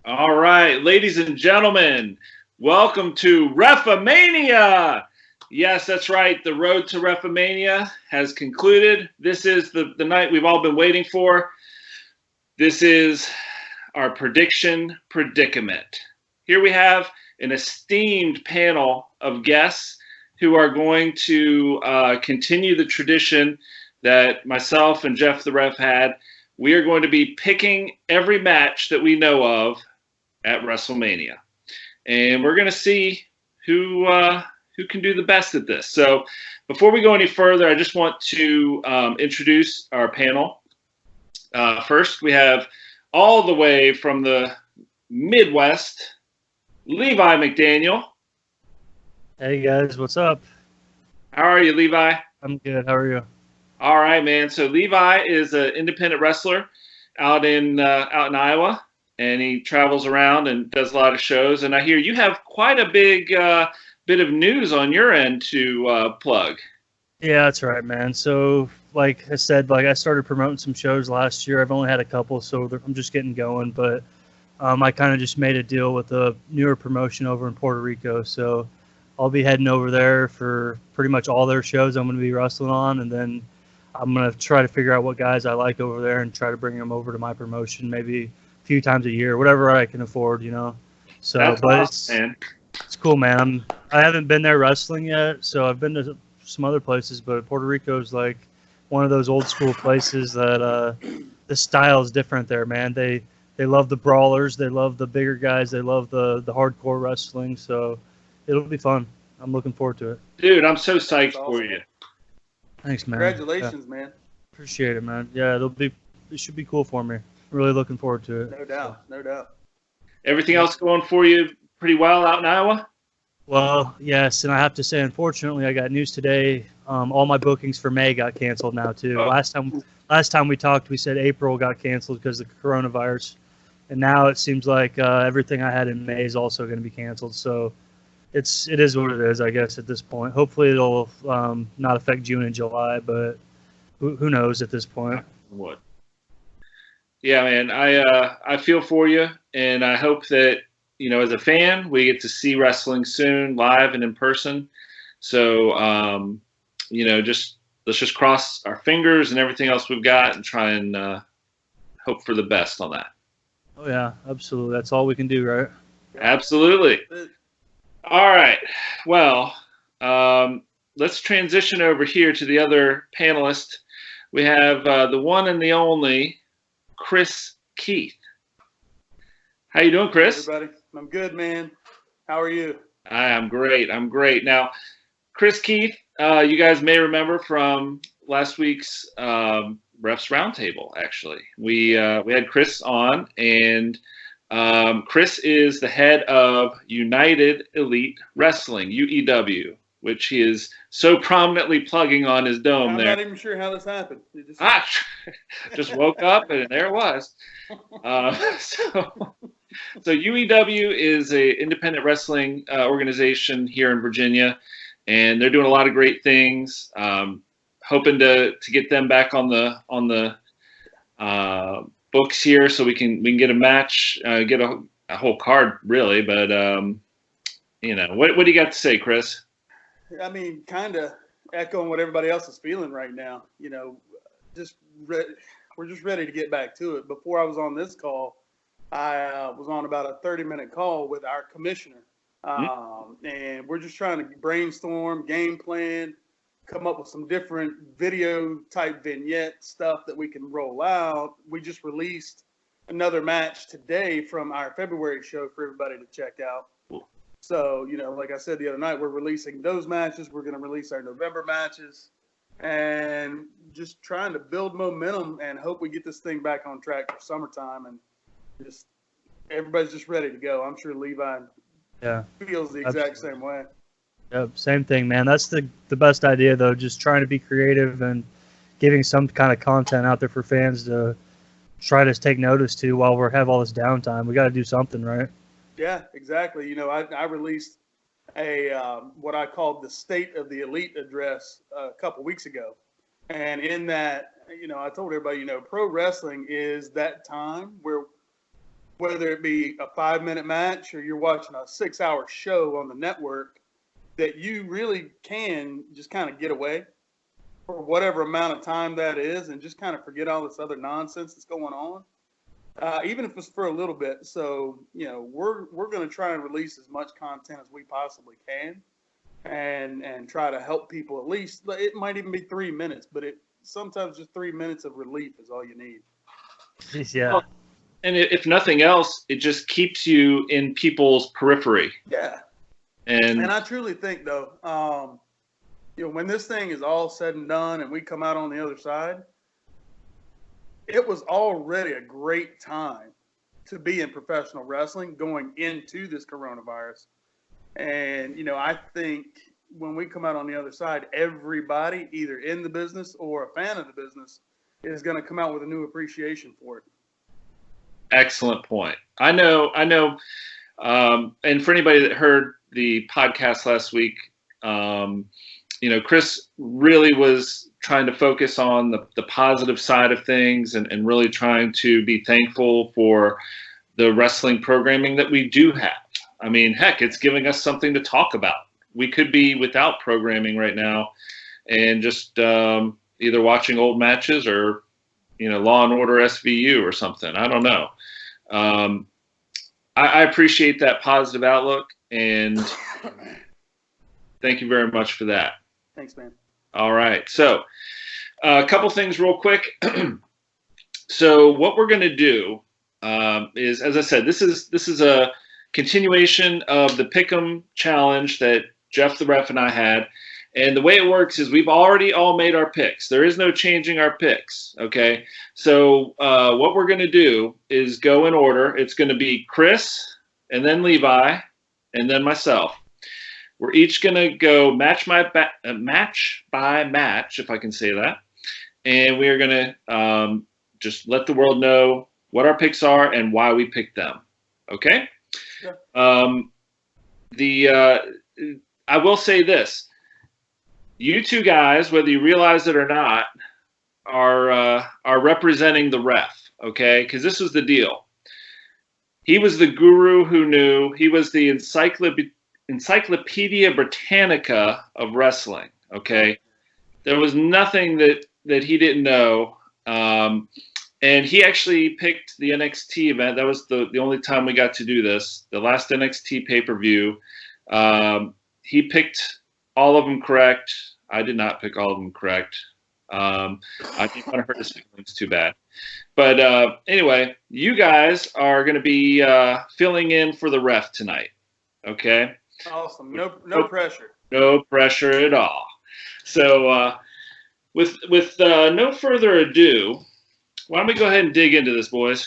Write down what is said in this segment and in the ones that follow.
All right, ladies and gentlemen, welcome to Refamania. Yes, that's right. The road to Refamania has concluded. This is the night we've all been waiting for. This is our prediction predicament. Here we have an esteemed panel of guests who are going to continue the tradition that myself and Jeff the Ref had. We are going to be picking every match that we know of at WrestleMania, and we're going to see who can do the best at this. So, before we go any further, I just want to introduce our panel. First, we have all the way from the Midwest, Levi McDaniel. Hey guys, what's up? How are you, Levi? I'm good. How are you? All right, man. So Levi is an independent wrestler out in Iowa, and he travels around and does a lot of shows. And I hear you have quite a big bit of news on your end to plug. Yeah, that's right, man. So, like I said, I started promoting some shows last year. I've only had a couple, so I'm just getting going. But I kind of just made a deal with a newer promotion over in Puerto Rico. So I'll be heading over there for pretty much all their shows I'm going to be wrestling on, and then I'm going to try to figure out what guys I like over there and try to bring them over to my promotion maybe a few times a year, whatever I can afford, So, That's but awesome, man. it's cool, man. I haven't been there wrestling yet, so I've been to some other places, but Puerto Rico is like one of those old school places that the style is different there, man. They love the brawlers, they love the bigger guys, they love the hardcore wrestling, so it'll be fun. I'm looking forward to it. Dude, I'm so psyched for you. Thanks, man. Congratulations, man. Appreciate it, man. Yeah, it should be cool for me. Really looking forward to it. No doubt, no doubt. Everything else going for you pretty well out in Iowa? Well, yes, and I have to say, unfortunately, I got news today. All my bookings for May got canceled now too. Oh. Last time we talked, we said April got canceled because of the coronavirus, and now it seems like everything I had in May is also going to be canceled. So it is what it is, I guess, at this point. Hopefully, it'll not affect June and July, but who knows at this point. What? Yeah, man, I feel for you, and I hope that, as a fan, we get to see wrestling soon, live and in person. So, let's just cross our fingers and everything else we've got and try and hope for the best on that. Oh, yeah, absolutely. That's all we can do, right? Absolutely. All right. Well, let's transition over here to the other panelist. We have the one and the only Chris Keith. How you doing, Chris? Hey, everybody. I'm good, man. How are you? I'm great. Now, Chris Keith, you guys may remember from last week's Refs Roundtable, actually. We had Chris on, and Chris is the head of United Elite Wrestling, UEW, which he is so prominently plugging on his dome I'm there. not even sure how this happened. Just woke up and there it was. So UEW is an independent wrestling organization here in Virginia, and they're doing a lot of great things. Hoping to get them back on the books here, so we can get a match, get a whole card really. But what do you got to say, Chris? I mean, kind of echoing what everybody else is feeling right now. We're just ready to get back to it. Before I was on this call, I was on about a 30-minute call with our commissioner, and we're just trying to brainstorm, game plan, come up with some different video type vignette stuff that we can roll out. We just released another match today from our February show for everybody to check out. So, like I said the other night, we're releasing those matches. We're going to release our November matches and just trying to build momentum and hope we get this thing back on track for summertime, and just everybody's just ready to go. I'm sure Levi feels the exact same way. Yep, same thing, man. That's the best idea, though, just trying to be creative and giving some kind of content out there for fans to try to take notice to while we have all this downtime. We got to do something, right? Yeah, exactly. I released a what I called the State of the Elite address a couple weeks ago. And in that, I told everybody, pro wrestling is that time where whether it be a 5-minute match or you're watching a 6-hour show on the network, that you really can just kind of get away for whatever amount of time that is and just kind of forget all this other nonsense that's going on, even if it's for a little bit. So, we're going to try and release as much content as we possibly can and try to help people. At least it might even be 3 minutes, but sometimes just 3 minutes of relief is all you need. Yeah. Well, and if nothing else, it just keeps you in people's periphery. Yeah. And I truly think, though, when this thing is all said and done and we come out on the other side, it was already a great time to be in professional wrestling going into this coronavirus. And, I think when we come out on the other side, everybody either in the business or a fan of the business is going to come out with a new appreciation for it. Excellent point. I know. And for anybody that heard the podcast last week, Chris really was trying to focus on the positive side of things and really trying to be thankful for the wrestling programming that we do have. I mean, heck, it's giving us something to talk about. We could be without programming right now and just either watching old matches or, Law and Order SVU or something. I don't know. I appreciate that positive outlook, and thank you very much for that. Thanks, man. All right. So a couple things real quick. So what we're going to do is, as I said, this is a continuation of the Pick'em challenge that Jeff the Ref and I had. And the way it works is we've already all made our picks. There is no changing our picks, okay? So what we're going to do is go in order. It's going to be Chris, and then Levi, and then myself. We're each going to go match by match, if I can say that. And we are going to just let the world know what our picks are and why we picked them, okay? Yeah. I will say this. You two guys, whether you realize it or not, are representing the ref, okay? Because this was the deal. He was the guru who knew. He was the Encyclopedia Britannica of wrestling, okay? There was nothing that he didn't know. And he actually picked the NXT event. That was the only time we got to do this, the last NXT pay-per-view. He picked all of them correct. I did not pick all of them correct. I didn't want to hurt his feelings too bad. But anyway, you guys are going to be filling in for the ref tonight. Okay? Awesome. No pressure. No pressure at all. So with no further ado, why don't we go ahead and dig into this, boys?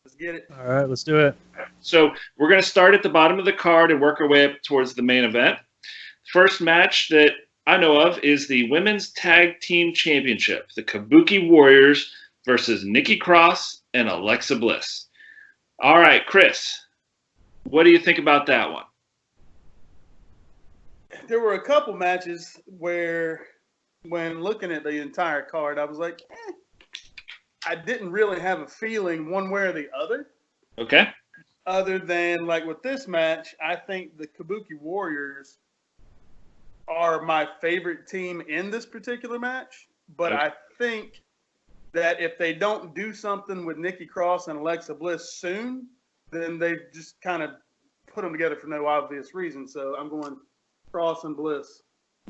Let's get it. All right, let's do it. So we're going to start at the bottom of the card and work our way up towards the main event. First match that I know of is the Women's Tag Team Championship, the Kabuki Warriors versus Nikki Cross and Alexa Bliss. All right, Chris, what do you think about that one? There were a couple matches where, when looking at the entire card, I was like, I didn't really have a feeling one way or the other. Okay. Other than, like, with this match, I think the Kabuki Warriors are my favorite team in this particular match. But okay. I think that if they don't do something with Nikki Cross and Alexa Bliss soon, then they just kind of put them together for no obvious reason. So I'm going Cross and Bliss.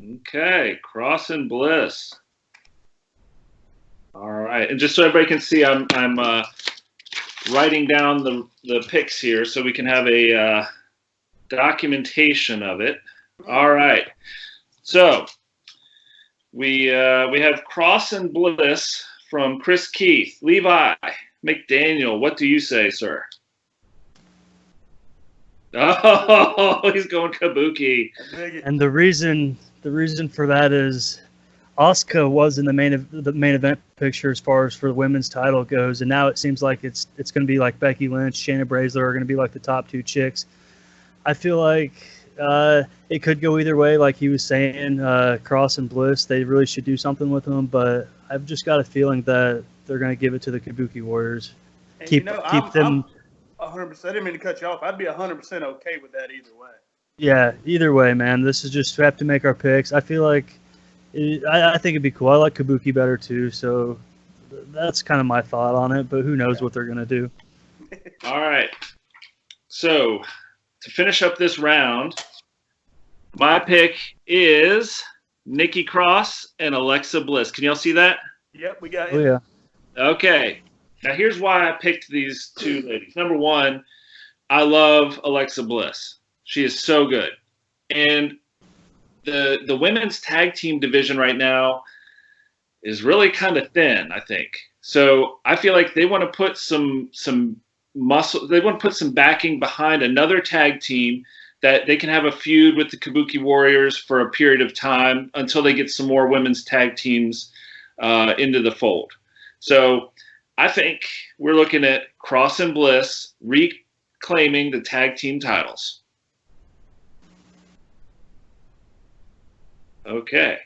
Okay, Cross and Bliss. All right, and just so everybody can see, I'm writing down the picks here so we can have a documentation of it. All right, so we have Cross and Bliss from Chris Keith. Levi McDaniel, what do you say, sir? Oh, he's going Kabuki. And the reason for that is Asuka was in the main event picture as far as for the women's title goes, and now it seems like it's going to be like Becky Lynch, Shayna Baszler are going to be like the top two chicks. I feel like it could go either way, like he was saying. Cross and Bliss, they really should do something with them, but I've just got a feeling that they're going to give it to the Kabuki Warriors. And Keep them. 100%. I didn't mean to cut you off. I'd be 100% okay with that either way. Yeah, either way, man. This is just we have to make our picks. I feel like I think it'd be cool. I like Kabuki better too, so that's kind of my thought on it. But who knows what they're gonna do? All right. So to finish up this round, my pick is Nikki Cross and Alexa Bliss. Can y'all see that? Yep, we got Oh it. yeah. Okay. Now here's why I picked these two ladies. Number one, I love Alexa Bliss. She is so good. And the women's tag team division right now is really kind of thin, I think. So I feel like they want to put some muscle, they want to put some backing behind another tag team that they can have a feud with the Kabuki Warriors for a period of time until they get some more women's tag teams into the fold. So I think we're looking at Cross and Bliss reclaiming the tag team titles. Okay.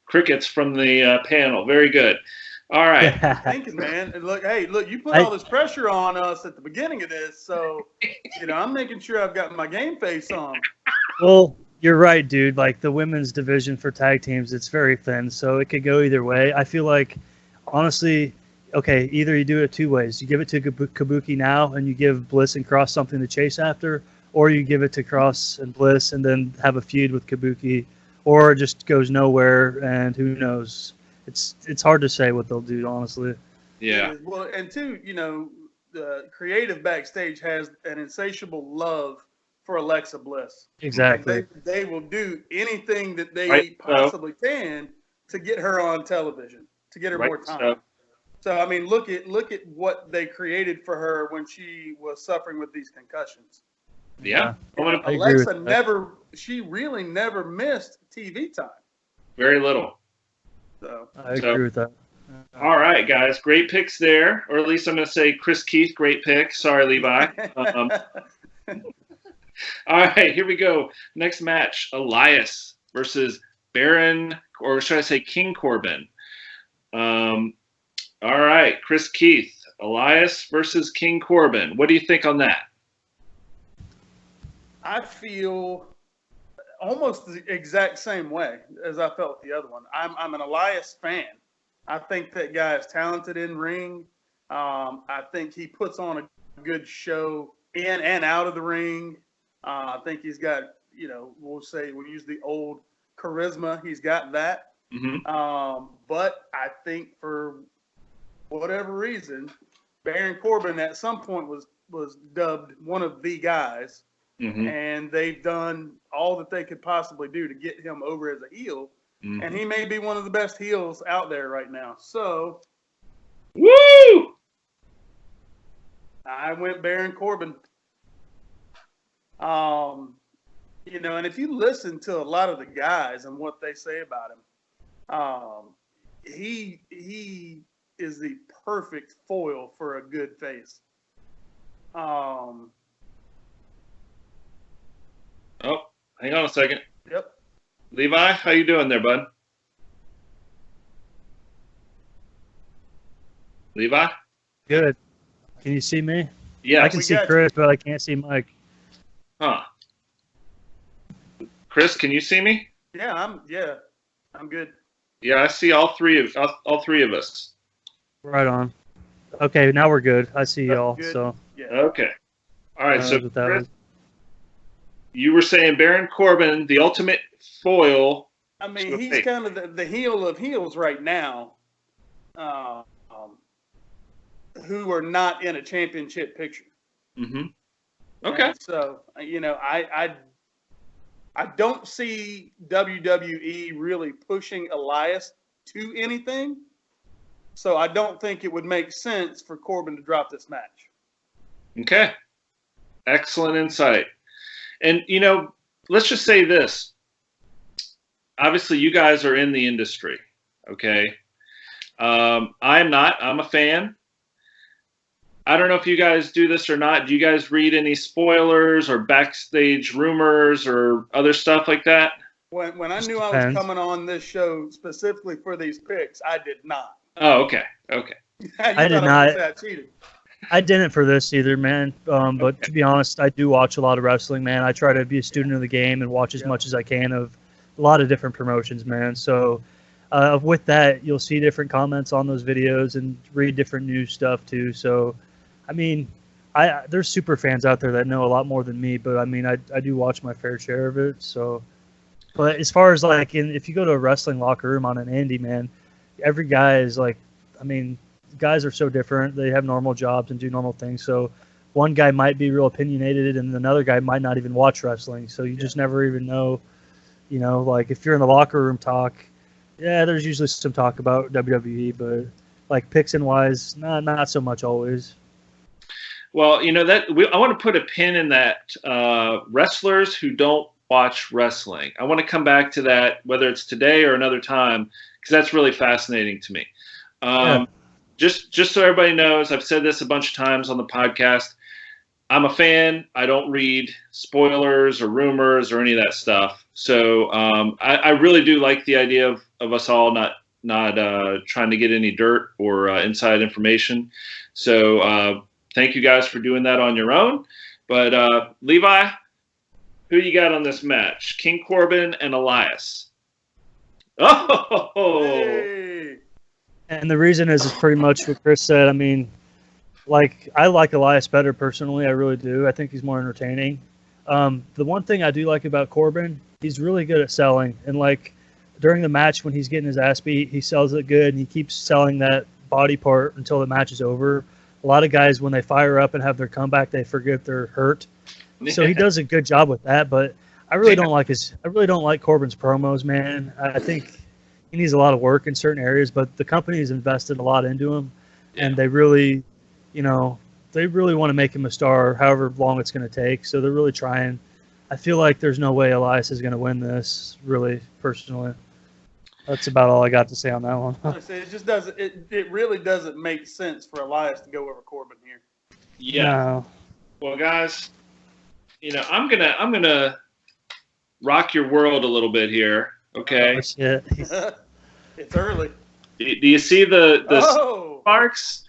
Crickets from the panel. Very good. All right. Thinking, man. And look, you put all this pressure on us at the beginning of this, so I'm making sure I've got my game face on. Well, you're right, dude. Like the women's division for tag teams, it's very thin, so it could go either way. I feel like, honestly, okay, either you do it two ways. You give it to Kabuki now, and you give Bliss and Cross something to chase after, or you give it to Cross and Bliss and then have a feud with Kabuki, or it just goes nowhere, and who knows. It's hard to say what they'll do, honestly. Yeah. Well, and two, the creative backstage has an insatiable love for Alexa Bliss. Exactly. They will do anything that they possibly can to get her on television, to get her more time. So I mean, look at what they created for her when she was suffering with these concussions. Yeah. Alexa she really never missed TV time. Very little. So I agree with that. All right, guys. Great picks there. Or at least I'm going to say Chris Keith, great pick. Sorry, Levi. All right, here we go. Next match, Elias versus Baron, or should I say King Corbin. All right, Chris Keith, Elias versus King Corbin. What do you think on that? I feel almost the exact same way as I felt with the other one. I'm an Elias fan. I think that guy is talented in ring. I think he puts on a good show in and out of the ring. I think he's got, we'll use the old charisma. He's got that. Mm-hmm. But I think for whatever reason, Baron Corbin at some point was dubbed one of the guys. Mm-hmm. And they've done all that they could possibly do to get him over as a heel. Mm-hmm. And he may be one of the best heels out there right now. So, woo! I went Baron Corbin. And if you listen to a lot of the guys and what they say about him, he is the perfect foil for a good face. Oh, hang on a second. Yep. Levi, how you doing there, bud? Levi? Good. Can you see me? Yeah. I can see Chris, but I can't see Mike. Huh. Chris, can you see me? Yeah, I'm good. Yeah, I see all three of us. Right on. Okay, now we're good. I see y'all. So. Yeah. Okay. All right. So, Chris, you were saying Baron Corbin, the ultimate foil. I mean, he's kind of the heel of heels right now, who are not in a championship picture. Mm-hmm. Okay. And so, I don't see WWE really pushing Elias to anything. So I don't think it would make sense for Corbin to drop this match. Okay. Excellent insight. And, let's just say this. Obviously, you guys are in the industry, okay? I'm not. I'm a fan. I don't know if you guys do this or not. Do you guys read any spoilers or backstage rumors or other stuff like that? When I knew I was coming on this show specifically for these picks, I did not. Oh, okay. Okay. I did not. I cheated. I didn't for this either, man. But to be honest, I do watch a lot of wrestling, man. I try to be a student of the game and watch as much as I can of a lot of different promotions, man. So with that, you'll see different comments on those videos and read different news stuff too. So, I mean, there's super fans out there that know a lot more than me, but I mean, I do watch my fair share of it. So, but as far as like, if you go to a wrestling locker room on an indie, man, every guy is like, I mean, guys are so different. They have normal jobs and do normal things. So one guy might be real opinionated and another guy might not even watch wrestling. So you just never even know, like if you're in the locker room talk, yeah, there's usually some talk about WWE, but like picks and wise, not so much always. Well, I want to put a pin in that wrestlers who don't watch wrestling. I want to come back to that, whether it's today or another time, because that's really fascinating to me. Just so everybody knows, I've said this a bunch of times on the podcast. I'm a fan. I don't read spoilers or rumors or any of that stuff. So I really do like the idea of us all not trying to get any dirt or inside information. So thank you guys for doing that on your own. But Levi, who you got on this match? King Corbin and Elias. Oh! Hey. And the reason is pretty much what Chris said. I mean, like, I like Elias better personally. I really do. I think he's more entertaining. The one thing I do like about Corbin, he's really good at selling. And, like, during the match when he's getting his ass beat, he sells it good, and he keeps selling that body part until the match is over. A lot of guys, when they fire up and have their comeback, they forget they're hurt. So he does a good job with that. But I really don't like Corbin's promos, man. I think he needs a lot of work in certain areas, but the company's invested a lot into him, and they really, they really want to make him a star, however long it's going to take. So they're really trying. I feel like there's no way Elias is going to win this, really, personally. That's about all I got to say on that one. It just doesn't. It really doesn't make sense for Elias to go over Corbin here. Yeah. No. Well, guys, I'm gonna rock your world a little bit here. Okay. Oh, shit. It's early. Do you see the sparks?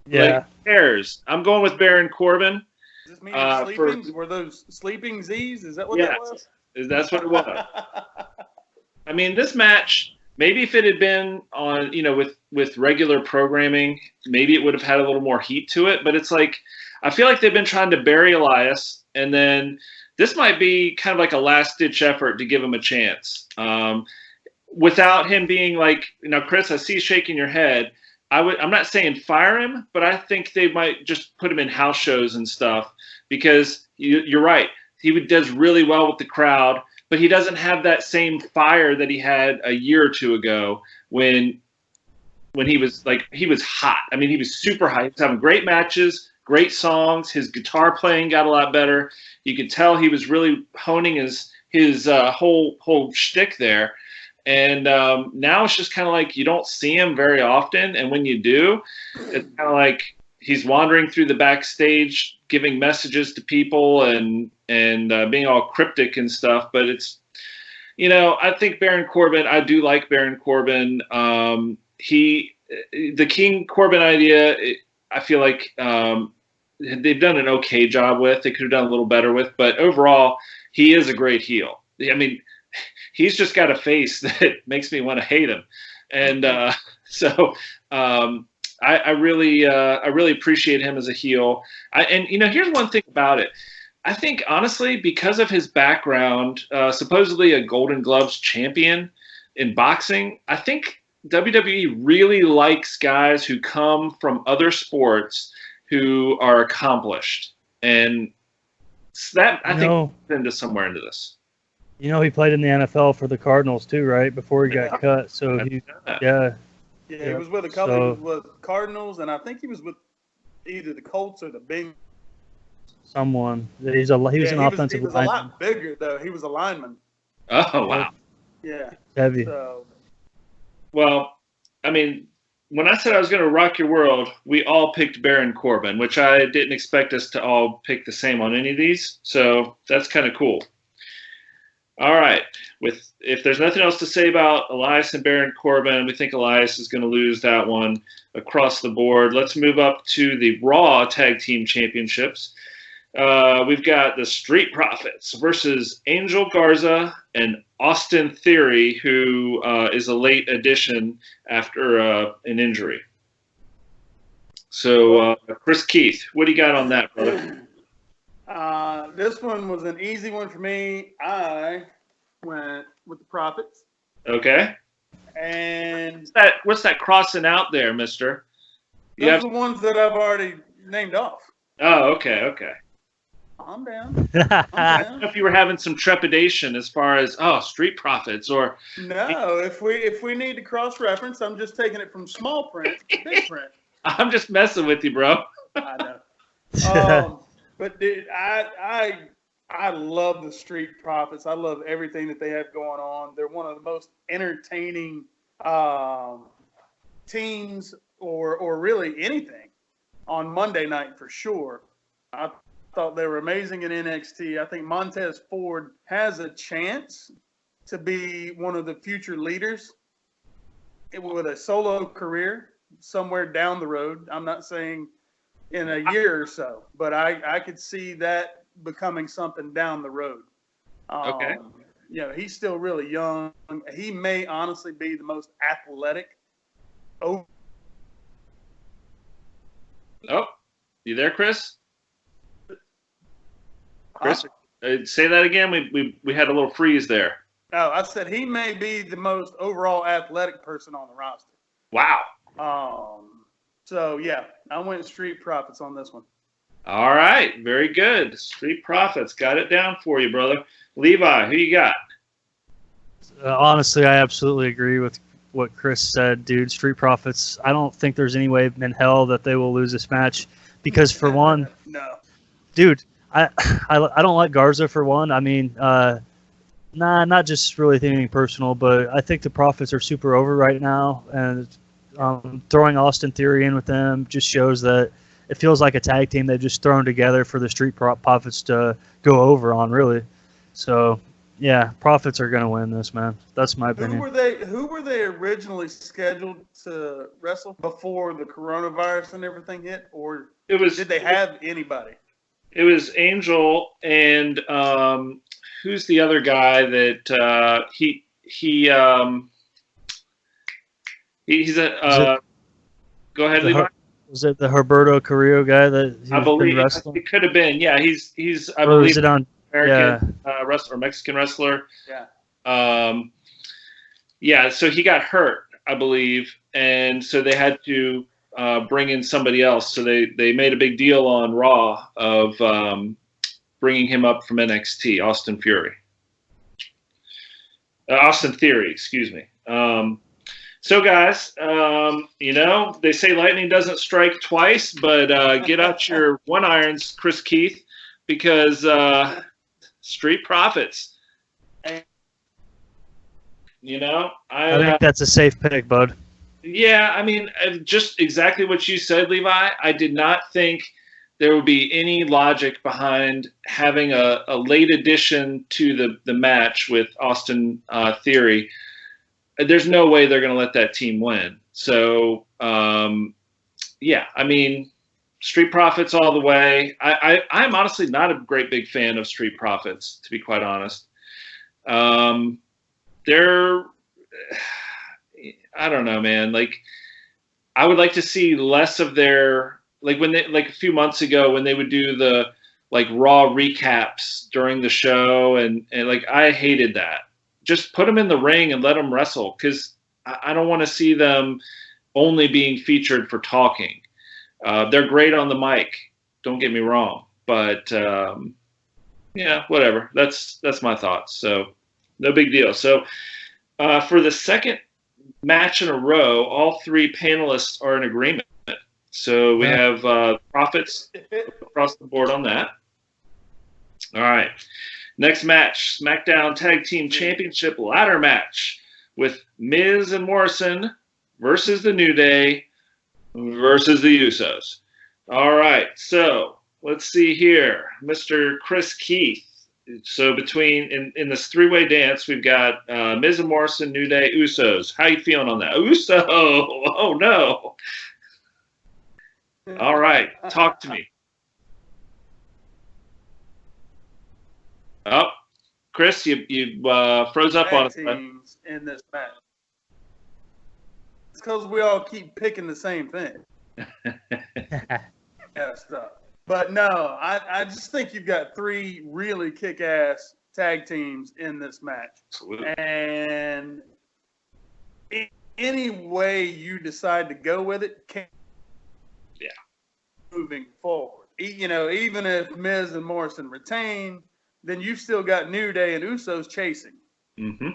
Yeah. Like, who cares? I'm going with Baron Corbin. Does this mean sleepings? Were those sleeping Z's? Is that what that was? That's what it was. I mean, this match, maybe if it had been on, with regular programming, maybe it would have had a little more heat to it. But it's like, I feel like they've been trying to bury Elias, and then this might be kind of like a last-ditch effort to give him a chance. Without him being like, Chris, I see you shaking your head. I'm not saying fire him, but I think they might just put him in house shows and stuff because you're right. He does really well with the crowd, but he doesn't have that same fire that he had a year or two ago when he was hot. I mean, he was super hot. He was having great matches, great songs. His guitar playing got a lot better. You could tell he was really honing his whole shtick there. And now it's just kind of like you don't see him very often. And when you do, it's kind of like he's wandering through the backstage, giving messages to people and being all cryptic and stuff. But it's, I think Baron Corbin, I do like Baron Corbin. The King Corbin idea, I feel like they've done an okay job with. They could have done a little better with. But overall, he is a great heel. I mean, he's just got a face that makes me want to hate him. And so I really appreciate him as a heel. Here's one thing about it. I think, honestly, because of his background, supposedly a Golden Gloves champion in boxing, I think WWE really likes guys who come from other sports who are accomplished. And that, I think, into somewhere into this. He played in the NFL for the Cardinals too, right? Before he got cut. So he was with a couple. He was with Cardinals, and I think he was with either the Colts or the Bengals. Someone. He was an offensive lineman. He was a lot bigger though. He was a lineman. Oh wow. Yeah. Heavy. Well, I mean, when I said I was going to rock your world, we all picked Baron Corbin, which I didn't expect us to all pick the same on any of these. So that's kind of cool. All right. If there's nothing else to say about Elias and Baron Corbin, we think Elias is going to lose that one across the board. Let's move up to the Raw Tag Team Championships. We've got the Street Profits versus Angel Garza and Austin Theory, who is a late addition after an injury. So, Chris Keith, what do you got on that, brother? This one was an easy one for me. I went with the Profits. Okay. And What's that crossing out there, mister? Those are the ones that I've already named off. Oh, okay. I'm down. I don't know if you were having some trepidation as far as Street Profits or no. If we need to cross reference, I'm just taking it from small print to big print. I'm just messing with you, bro. I know. But dude, I love the Street Profits. I love everything that they have going on. They're one of the most entertaining teams, or really anything, on Monday night for sure. I thought they were amazing in NXT. I think Montez Ford has a chance to be one of the future leaders with a solo career somewhere down the road. I'm not saying in a year or so, but I could see that becoming something down the road. Okay. He's still really young. He may honestly be the most athletic. Oh, you there, Chris? Chris, say that again. We had a little freeze there. Oh, I said he may be the most overall athletic person on the roster. Wow. So yeah, I went Street Profits on this one. All right, very good. Street Profits, got it down for you, brother. Levi, who you got? Honestly, I absolutely agree with what Chris said, dude. Street Profits. I don't think there's any way in hell that they will lose this match because, for one, no, dude, I don't like Garza for one. I mean, not just really thinking personal, but I think the Profits are super over right now, and throwing Austin Theory in with them just shows that it feels like a tag team they've just thrown together for the Street Profits to go over on, really. So, yeah, Profits are going to win this, man. That's my opinion. Who were they originally scheduled to wrestle before the coronavirus and everything hit, or did they have anybody? It was Angel and who's the other guy that he's a go ahead, Levi. Was it the Herberto Carrillo guy that I believe it could have been? Yeah, he's I believe is it on American wrestler, Mexican wrestler. Yeah. So he got hurt, I believe, and so they had to bring in somebody else. So they made a big deal on Raw of bringing him up from NXT, Austin Theory, excuse me. So guys, they say lightning doesn't strike twice, but get out your one irons, Chris Keith, because Street Profits. I think that's a safe pick, bud. Yeah, I mean, just exactly what you said, Levi. I did not think there would be any logic behind having a late addition to the match with Austin Theory. There's no way they're going to let that team win. So, yeah, I mean, Street Profits all the way. I'm honestly not a great big fan of Street Profits, to be quite honest. They're, I don't know, man. Like, I would like to see less of their, like when they, like a few months ago when they would do the like Raw recaps during the show, and like I hated that. Just put them in the ring and let them wrestle, because I don't want to see them only being featured for talking. They're great on the mic, don't get me wrong, but yeah, whatever. That's my thoughts. So no big deal. So for the second match in a row, all three panelists are in agreement. So we have Profits across the board on that. All right. Next match, SmackDown Tag Team Championship ladder match with Miz and Morrison versus the New Day versus the Usos. All right, so let's see here. Mr. Chris Keith, So in this three-way dance, we've got Miz and Morrison, New Day, Usos. How you feeling on that? Uso! Oh no! All right, talk to me. Oh, Chris, you froze up on us. Teams in this match. It's because we all keep picking the same thing. Yeah, stuff. But no, I just think you've got three really kick-ass tag teams in this match. Absolutely. And any way you decide to go with it, moving forward. Even if Miz and Morrison retain, then you've still got New Day and Usos chasing. Mm-hmm.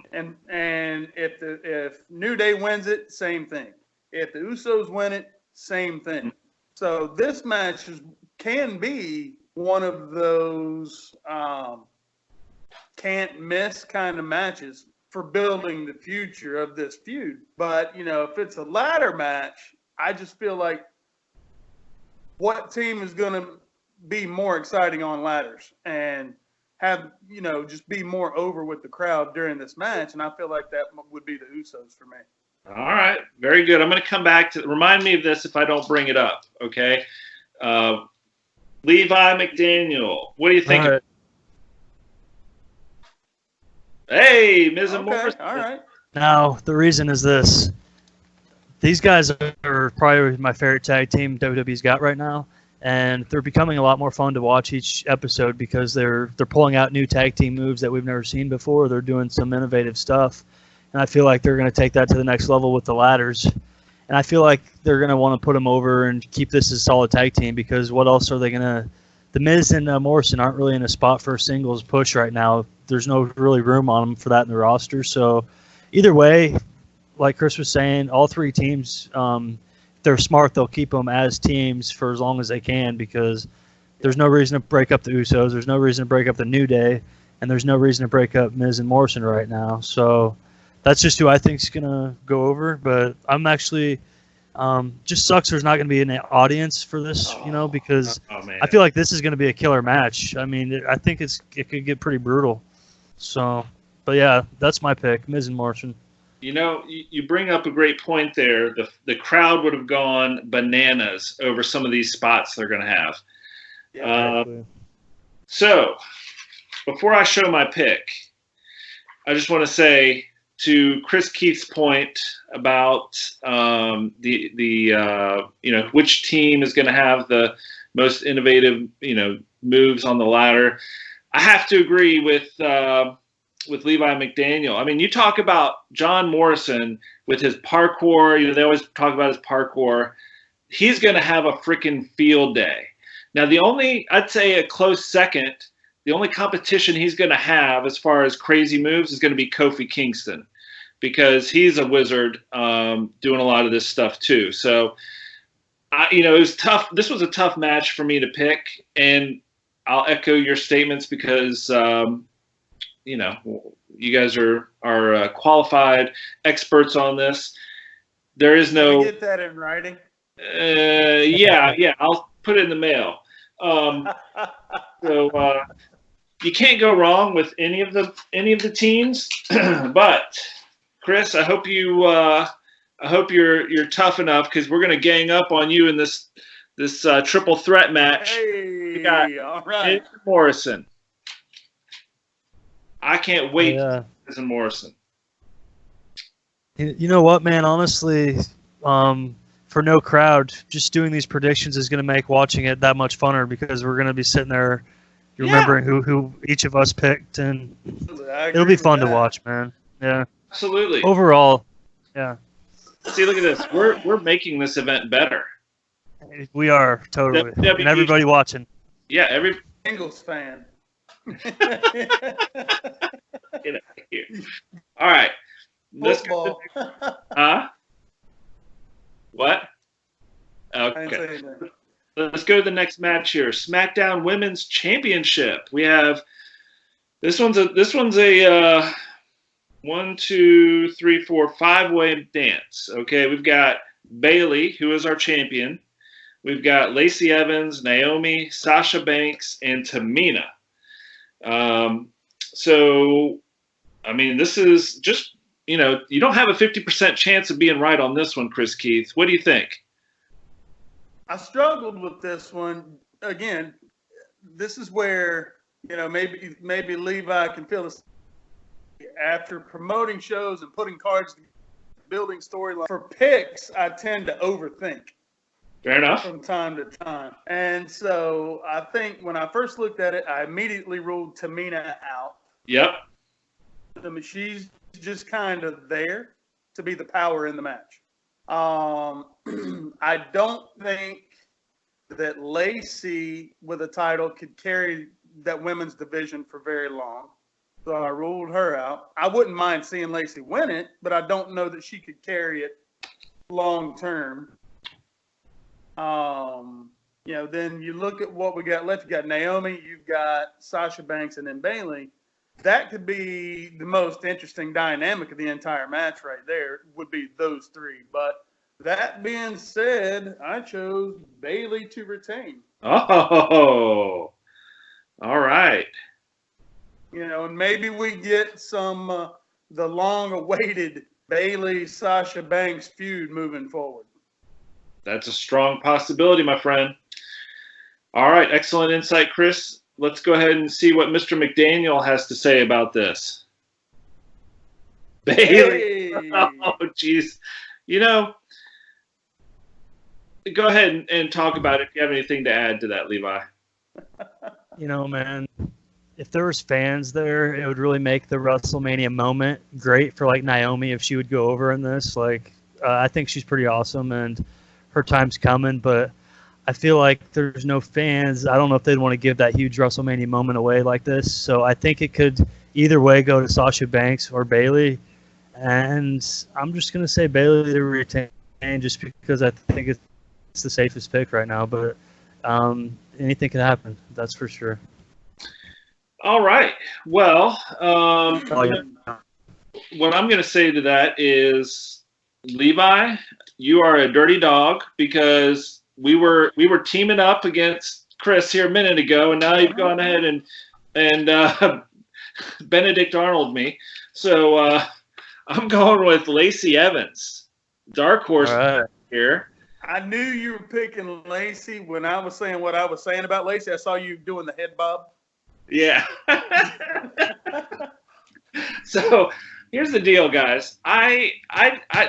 And if New Day wins it, same thing. If the Usos win it, same thing. Mm-hmm. So this match can be one of those can't miss kind of matches for building the future of this feud. But, if it's a ladder match, I just feel like what team is going to be more exciting on ladders and have, just be more over with the crowd during this match. And I feel like that would be the Usos for me. All right. Very good. I'm going to come back to remind me of this if I don't bring it up. Okay. Levi McDaniel. What do you think? Right. Hey, Miz and Morrison. All right. Now, the reason is this. These guys are probably my favorite tag team WWE's got right now, and they're becoming a lot more fun to watch each episode because they're pulling out new tag team moves that we've never seen before. They're doing some innovative stuff, and I feel like they're going to take that to the next level with the ladders. And I feel like they're going to want to put them over and keep this as a solid tag team because what else are they going to – The Miz and Morrison aren't really in a spot for a singles push right now. There's no really room on them for that in the roster. So either way – like Chris was saying, all three teams, if they're smart, they'll keep them as teams for as long as they can because there's no reason to break up the Usos. There's no reason to break up the New Day, and there's no reason to break up Miz and Morrison right now. So that's just who I think is going to go over. But I'm actually just sucks there's not going to be an audience for this, because I feel like this is going to be a killer match. I mean, I think it could get pretty brutal. So, but yeah, that's my pick, Miz and Morrison. You bring up a great point there. The crowd would have gone bananas over some of these spots they're going to have. Yeah, so, before I show my pick, I just want to say to Chris Keith's point about which team is going to have the most innovative moves on the ladder. I have to agree with Levi McDaniel. I mean, you talk about John Morrison with his parkour. They always talk about his parkour. He's going to have a freaking field day. Now, I'd say a close second, the only competition he's going to have as far as crazy moves is going to be Kofi Kingston because he's a wizard doing a lot of this stuff too. So, it was tough. This was a tough match for me to pick, and I'll echo your statements because you guys are qualified experts on this. There is no. Can we get that in writing? Yeah, I'll put it in the mail. So you can't go wrong with any of the teams. But Chris, I hope you're tough enough because we're gonna gang up on you in this triple threat match. Hey, we got all right. Morrison. I can't wait Yeah. for Miz and Morrison. You know what, man? Honestly, for no crowd, just doing these predictions is going to make watching it that much funner because we're going to be sitting there remembering who each of us picked, and it'll be fun to watch, man. Yeah. Absolutely. Overall, yeah. See, look at this. We're making this event better. We are, totally. And everybody watching. Yeah, every Bengals fan. Get out of here. All right. Let's go. Huh? What? Okay. Let's go to the next match here. SmackDown Women's Championship. We have this one's a 1, 2, 3, 4, 5-way dance. Okay, we've got Bayley, who is our champion. We've got Lacey Evans, Naomi, Sasha Banks, and Tamina. So, I mean, this is just, you don't have a 50% chance of being right on this one, Chris Keith. What do you think? I struggled with this one. Again, this is where, maybe Levi can feel this. After promoting shows and putting cards, building storyline for picks, I tend to overthink. Fair enough. From time to time. And so I think when I first looked at it, I immediately ruled Tamina out. Yep. I mean, she's just kind of there to be the power in the match. I don't think that Lacey with a title could carry that women's division for very long. So I ruled her out. I wouldn't mind seeing Lacey win it, but I don't know that she could carry it long term. Then you look at what we got left. You got Naomi, you've got Sasha Banks, and then Bayley. That could be the most interesting dynamic of the entire match right there, would be those three. But that being said, I chose Bayley to retain. Oh, all right. And maybe we get some the long-awaited Bayley-Sasha Banks feud moving forward. That's a strong possibility, my friend. All right, excellent insight, Chris. Let's go ahead and see what Mr. McDaniel has to say about this. Bayley. Hey. Oh, jeez. Go ahead and talk about it if you have anything to add to that, Levi. Man, if there was fans there, it would really make the WrestleMania moment great for like Naomi if she would go over in this. I think she's pretty awesome and her time's coming, but I feel like there's no fans. I don't know if they'd want to give that huge WrestleMania moment away like this. So I think it could either way go to Sasha Banks or Bayley. And I'm just going to say Bayley to retain just because I think it's the safest pick right now. But anything can happen, that's for sure. All right. Well, what I'm going to say to that is, Levi, you are a dirty dog because we were teaming up against Chris here a minute ago, and now you've gone ahead and Benedict Arnold me. So I'm going with Lacey Evans, dark horse here. I knew you were picking Lacey when I was saying what I was saying about Lacey. I saw you doing the head bob. Yeah. So here's the deal, guys.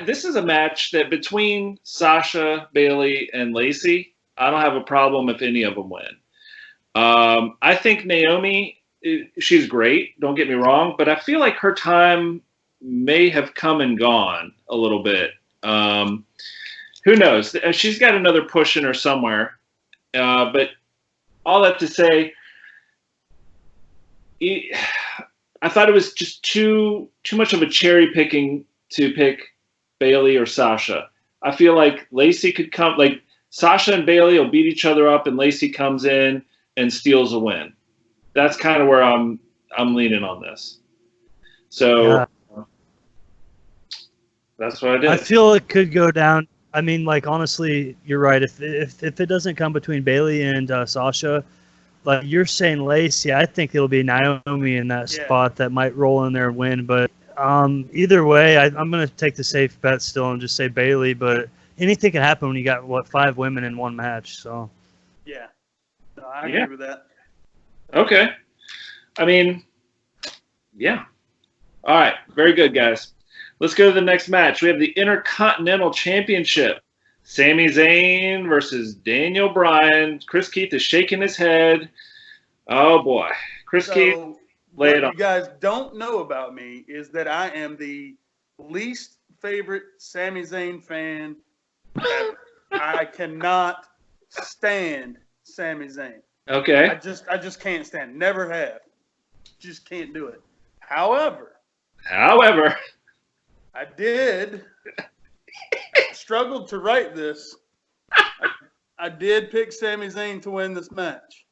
This is a match that between Sasha, Bayley, and Lacey, I don't have a problem if any of them win. I think Naomi, she's great. Don't get me wrong, but I feel like her time may have come and gone a little bit. Who knows? She's got another push in her somewhere. But all that to say, I thought it was just too much of a cherry picking to pick Bayley or Sasha. I feel like Lacey could come, like Sasha and Bayley will beat each other up, and Lacey comes in and steals a win. That's kind of where I'm leaning on this. So that's what I did. I feel it could go down. I mean, honestly, you're right. If it doesn't come between Bayley and Sasha, like you're saying Lacey, I think it'll be Naomi in that spot that might roll in there and win. But either way, I'm going to take the safe bet still and just say Bayley. But anything can happen when you got, 5 women in one match. So yeah, no, I agree with that. Okay. I mean, yeah. All right. Very good, guys. Let's go to the next match. We have the Intercontinental Championship. Sami Zayn versus Daniel Bryan. Chris Keith is shaking his head. Oh, boy. Keith, lay it on. What you guys don't know about me is that I am the least favorite Sami Zayn fan ever. I cannot stand Sami Zayn. Okay. I just can't stand. Never have. Just can't do it. However, I did struggled to write this. I did pick Sami Zayn to win this match.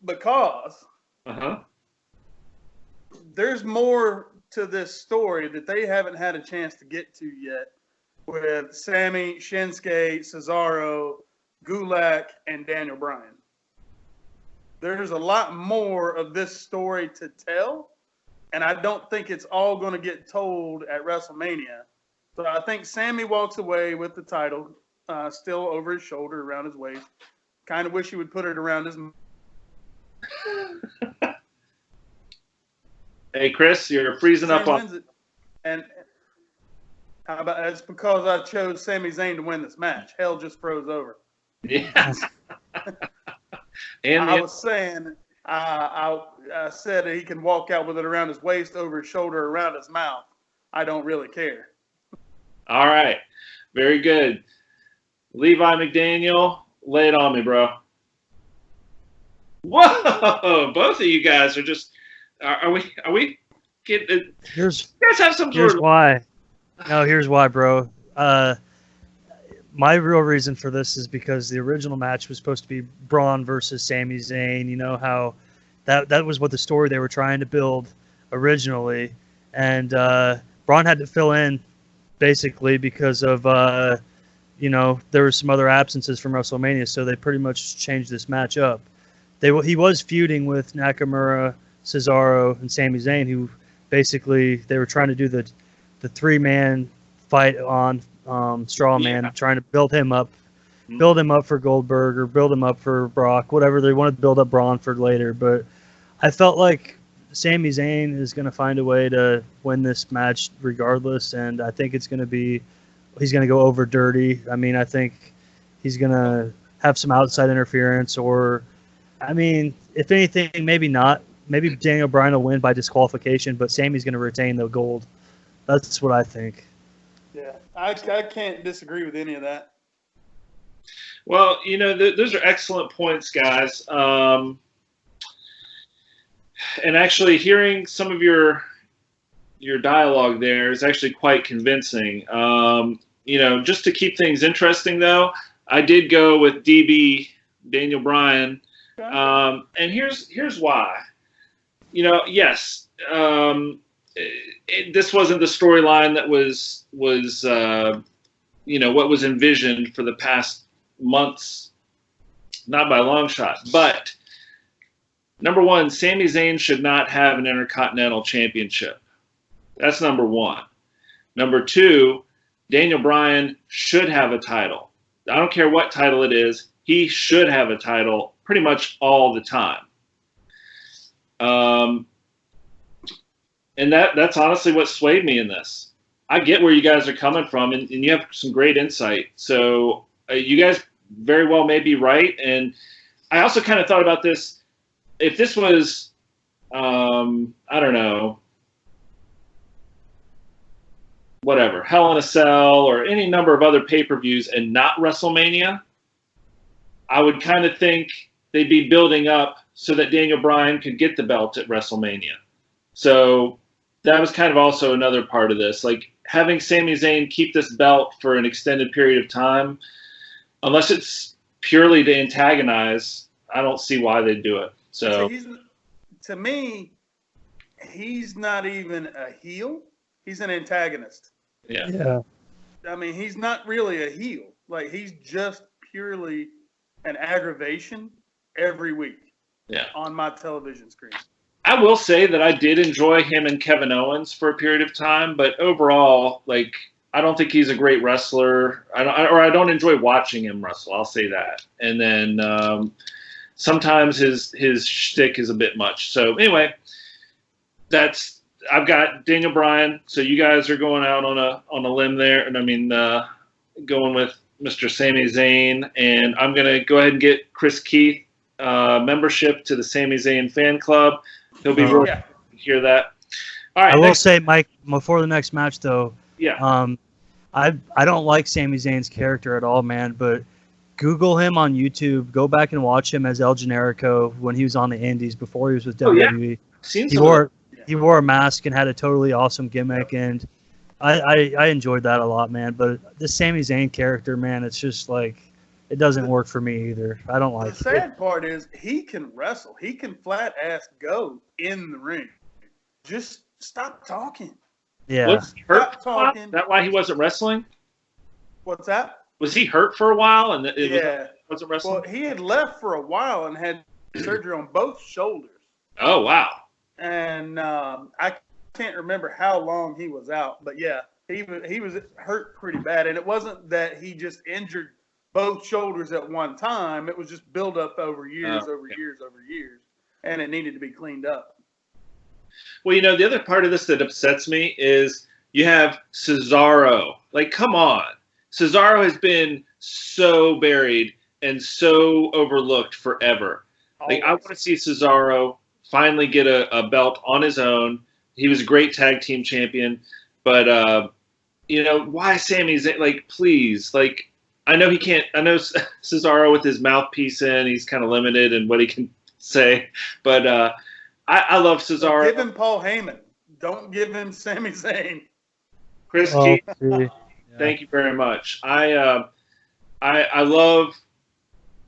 Because there's more to this story that they haven't had a chance to get to yet with Sami, Shinsuke, Cesaro, Gulak, and Daniel Bryan. there's a lot more of this story to tell, and I don't think it's all going to get told at WrestleMania. So I think Sammy walks away with the title still over his shoulder, around his waist. Kind of wish he would put it around his. Hey, Chris, you're freezing up on. Wins it. And how about that's because I chose Sami Zayn to win this match. Hell just froze over. Yes. I was saying, I said that he can walk out with it around his waist, over his shoulder, around his mouth. I don't really care. All right. Very good. Levi McDaniel, lay it on me, bro. Whoa! Both of you guys are just. Are we getting? You guys have some sort of. Why. No, here's why, bro. My real reason for this is because the original match was supposed to be Braun versus Sami Zayn. You know how that was what the story they were trying to build originally, and Braun had to fill in basically because of there were some other absences from WrestleMania, so they pretty much changed this match up. He was feuding with Nakamura, Cesaro, and Sami Zayn, who basically they were trying to do the 3-man fight on Straw Man, trying to build him up for Goldberg or build him up for Brock, whatever they wanted to build up Braun for later. But I felt like Sami Zayn is going to find a way to win this match regardless, and I think he's going to go over dirty. I mean, I think he's going to have some outside interference, or, I mean, if anything, maybe not. Maybe Daniel Bryan will win by disqualification, but Sami's going to retain the gold. That's what I think. Yeah, I can't disagree with any of that. Well, those are excellent points, guys. And actually, hearing some of your dialogue there is actually quite convincing. Just to keep things interesting, though, I did go with DB, Daniel Bryan, and here's why. Yes. This wasn't the storyline that was what was envisioned for the past months, not by a long shot. But number one, Sami Zayn should not have an Intercontinental Championship. That's number one. Number two, Daniel Bryan should have a title. I don't care what title it is. He should have a title pretty much all the time. And that's honestly what swayed me in this. I get where you guys are coming from, and you have some great insight. So you guys very well may be right. And I also kind of thought about this. If this was, I don't know, whatever, Hell in a Cell or any number of other pay-per-views and not WrestleMania, I would kind of think they'd be building up so that Daniel Bryan could get the belt at WrestleMania. So that was kind of also another part of this. Like, having Sami Zayn keep this belt for an extended period of time, unless it's purely to antagonize, I don't see why they'd do it. So to me, he's not even a heel. He's an antagonist. Yeah. I mean, he's not really a heel. Like, he's just purely an aggravation every week on my television screen. I will say that I did enjoy him and Kevin Owens for a period of time, but overall, like, I don't think he's a great wrestler. I don't enjoy watching him wrestle. I'll say that. And then sometimes his shtick is a bit much. So anyway, I've got Daniel Bryan. So you guys are going out on a limb there, and I mean going with Mr. Sami Zayn, and I'm gonna go ahead and get Chris Keith membership to the Sami Zayn fan club. He'll be really happy to hear that. All right. I will say, Mike, before the next match, though, yeah. I don't like Sami Zayn's character at all, man. But Google him on YouTube. Go back and watch him as El Generico when he was on the Indies before he was with WWE. He wore a mask and had a totally awesome gimmick, and I enjoyed that a lot, man. But the Sami Zayn character, man, it's just like, it doesn't work for me either. I don't like it. The sad part is he can wrestle. He can flat ass go in the ring. Just stop talking. Yeah. Was he hurt? Is that why he wasn't wrestling? What's that? Was he hurt for a while and wasn't wrestling? Well, he had left for a while and had surgery on both shoulders. Oh, wow. And I can't remember how long he was out, but yeah, he was hurt pretty bad. And it wasn't that he just injured both shoulders at one time. It was just build up over years, years, and it needed to be cleaned up. Well, the other part of this that upsets me is you have Cesaro. Like, come on. Cesaro has been so buried and so overlooked forever. Like, I want to see Cesaro finally get a belt on his own. He was a great tag team champion. But, why Sami Zayn? Like, please. Like, I know he can't. I know Cesaro with his mouthpiece in, he's kind of limited in what he can say. But I love Cesaro. Give him Paul Heyman. Don't give him Sami Zayn. Chris Keith, thank you very much. I love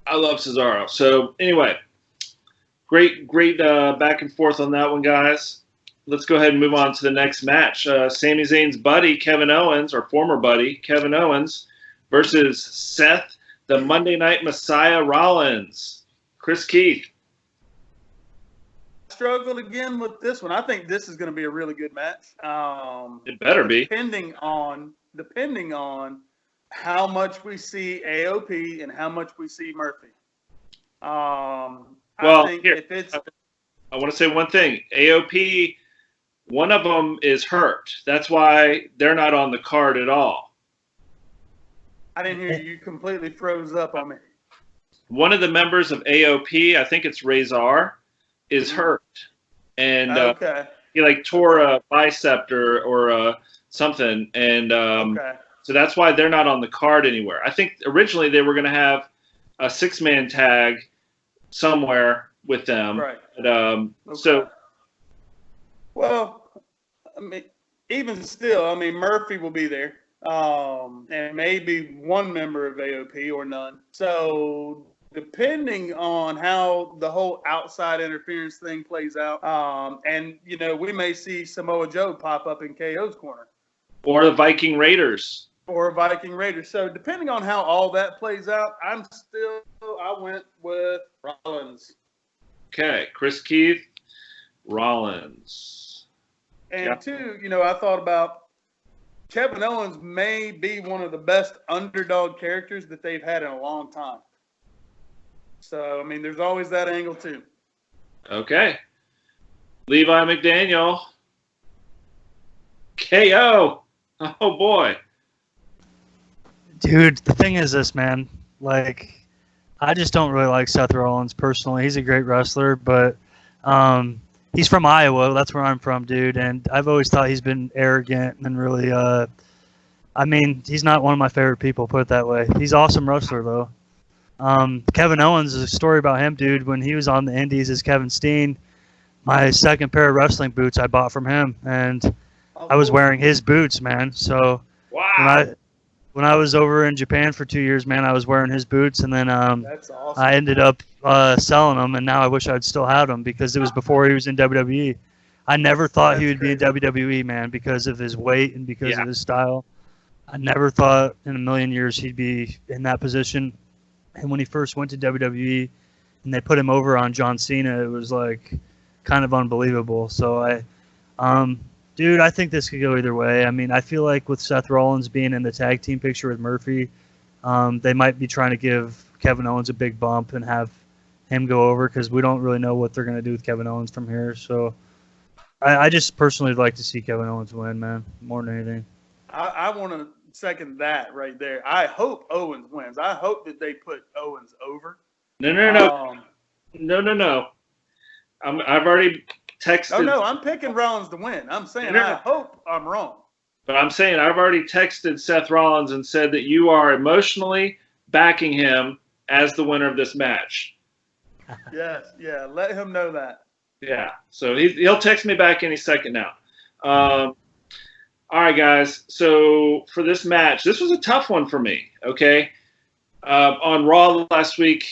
Cesaro. So anyway, great back and forth on that one, guys. Let's go ahead and move on to the next match. Sami Zayn's buddy Kevin Owens, or former buddy Kevin Owens, versus Seth, the Monday Night Messiah Rollins. Chris Keith. Struggled again with this one. I think this is going to be a really good match. It better be. Depending on how much we see AOP and how much we see Murphy. I think if it's, I want to say one thing. AOP, one of them is hurt. That's why they're not on the card at all. I didn't hear you. You completely froze up on me. One of the members of AOP, I think it's Razor, is hurt, and he tore a bicep or something, and so that's why they're not on the card anywhere. I think originally they were going to have a 6-man tag somewhere with them, right? But, so, well, I mean, even still, I mean, Murphy will be there, and maybe one member of AOP or none. So, depending on how the whole outside interference thing plays out, and we may see Samoa Joe pop up in KO's corner, or the Viking Raiders, So depending on how all that plays out, I went with Rollins. Okay, Chris Keith, Rollins. And two, I thought about Kevin Owens may be one of the best underdog characters that they've had in a long time. So, I mean, there's always that angle, too. Okay. Levi McDaniel. KO. Oh, boy. Dude, the thing is this, man. Like, I just don't really like Seth Rollins personally. He's a great wrestler, but he's from Iowa. That's where I'm from, dude. And I've always thought he's been arrogant and really, he's not one of my favorite people, put it that way. He's an awesome wrestler, though. Kevin Owens, is a story about him, dude. When he was on the Indies as Kevin Steen, my second pair of wrestling boots I bought from him, and I was wearing his boots, man. So when I was over in Japan for 2 years, man, I was wearing his boots, and then That's awesome. I ended up selling them, and now I wish I'd still had them because it was before he was in WWE. I never thought he would be in WWE, man, because of his weight and because of his style. I never thought in a million years he'd be in that position. And when he first went to WWE and they put him over on John Cena, it was like kind of unbelievable. So dude, I think this could go either way. I mean, I feel like with Seth Rollins being in the tag team picture with Murphy, they might be trying to give Kevin Owens a big bump and have him go over because we don't really know what they're going to do with Kevin Owens from here. So I just personally would like to see Kevin Owens win, man, more than anything. I want to second that right there. I hope Owens wins. I hope that they put Owens over. No. I've already texted. Oh, no, I'm picking Rollins to win. I'm saying I hope I'm wrong. But I'm saying I've already texted Seth Rollins and said that you are emotionally backing him as the winner of this match. Yes, yeah, let him know that. Yeah, so he'll text me back any second now. All right, guys. So for this match, this was a tough one for me. Okay, on Raw last week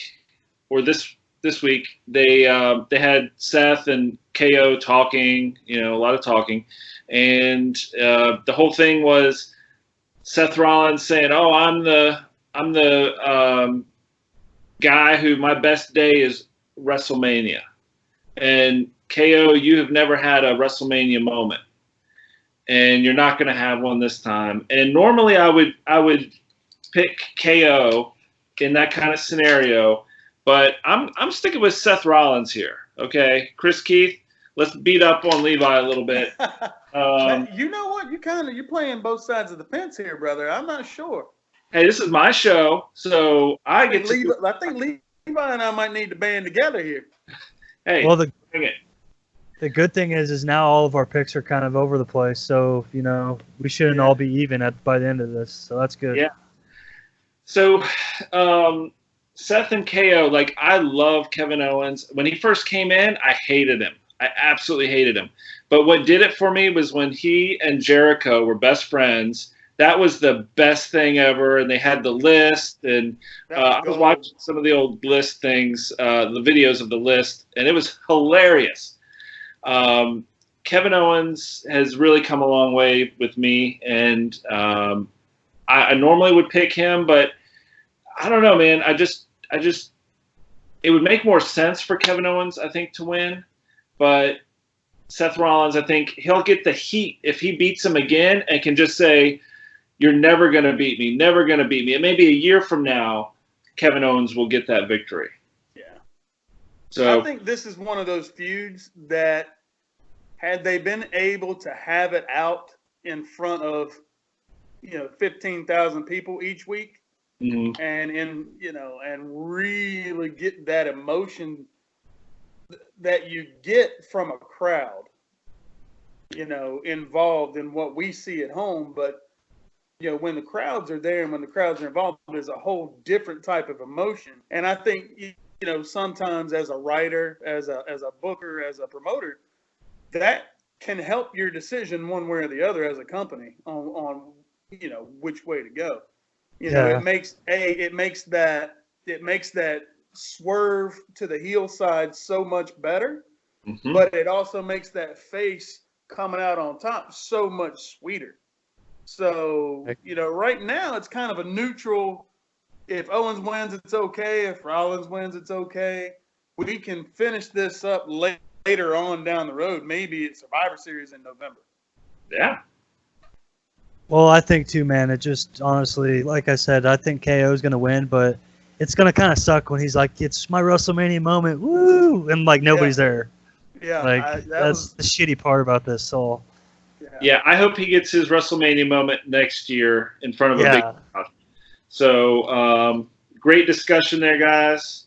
or this week, they had Seth and KO talking. A lot of talking, and the whole thing was Seth Rollins saying, "Oh, I'm the guy who my best day is WrestleMania. And KO, you have never had a WrestleMania moment. And you're not going to have one this time. And normally I would pick KO in that kind of scenario, but I'm sticking with Seth Rollins here. Okay, Chris Keith, let's beat up on Levi a little bit. You know what? You're playing both sides of the fence here, brother. I'm not sure. Hey, this is my show, so I think Levi and I might need to band together here. Hey, well, bring it. The good thing is now all of our picks are kind of over the place, so we shouldn't all be even by the end of this. So that's good. Yeah. So, Seth and KO, like, I love Kevin Owens. When he first came in, I hated him. I absolutely hated him. But what did it for me was when he and Jericho were best friends. That was the best thing ever. And they had the list. And I was watching some of the old list things, the videos of the list, and it was hilarious. Kevin Owens has really come a long way with me. And I normally would pick him, but I don't know, man. I just, it would make more sense for Kevin Owens, I think, to win. But Seth Rollins, I think he'll get the heat if he beats him again and can just say, "You're never going to beat me, never going to beat me." And maybe a year from now, Kevin Owens will get that victory. Yeah. So I think this is one of those feuds that, had they been able to have it out in front of 15,000 people each week, mm-hmm. and really get that emotion that you get from a crowd, involved in what we see at home. But, when the crowds are there and when the crowds are involved, there's a whole different type of emotion. And I think, sometimes as a writer, as a booker, as a promoter, that can help your decision one way or the other as a company on which way to go. It makes that swerve to the heel side so much better, mm-hmm. but it also makes that face coming out on top so much sweeter. So, right now it's kind of a neutral. If Owens wins, it's okay. If Rollins wins, it's okay. We can finish this up later on down the road, maybe at Survivor Series in November. Yeah. Well, I think too, man. It just honestly, like I said, I think KO is going to win, but it's going to kind of suck when he's like, "It's my WrestleMania moment, woo!" and like nobody's there. Yeah, that's the shitty part about this. So. Yeah, I hope he gets his WrestleMania moment next year in front of a big crowd. So, great discussion there, guys.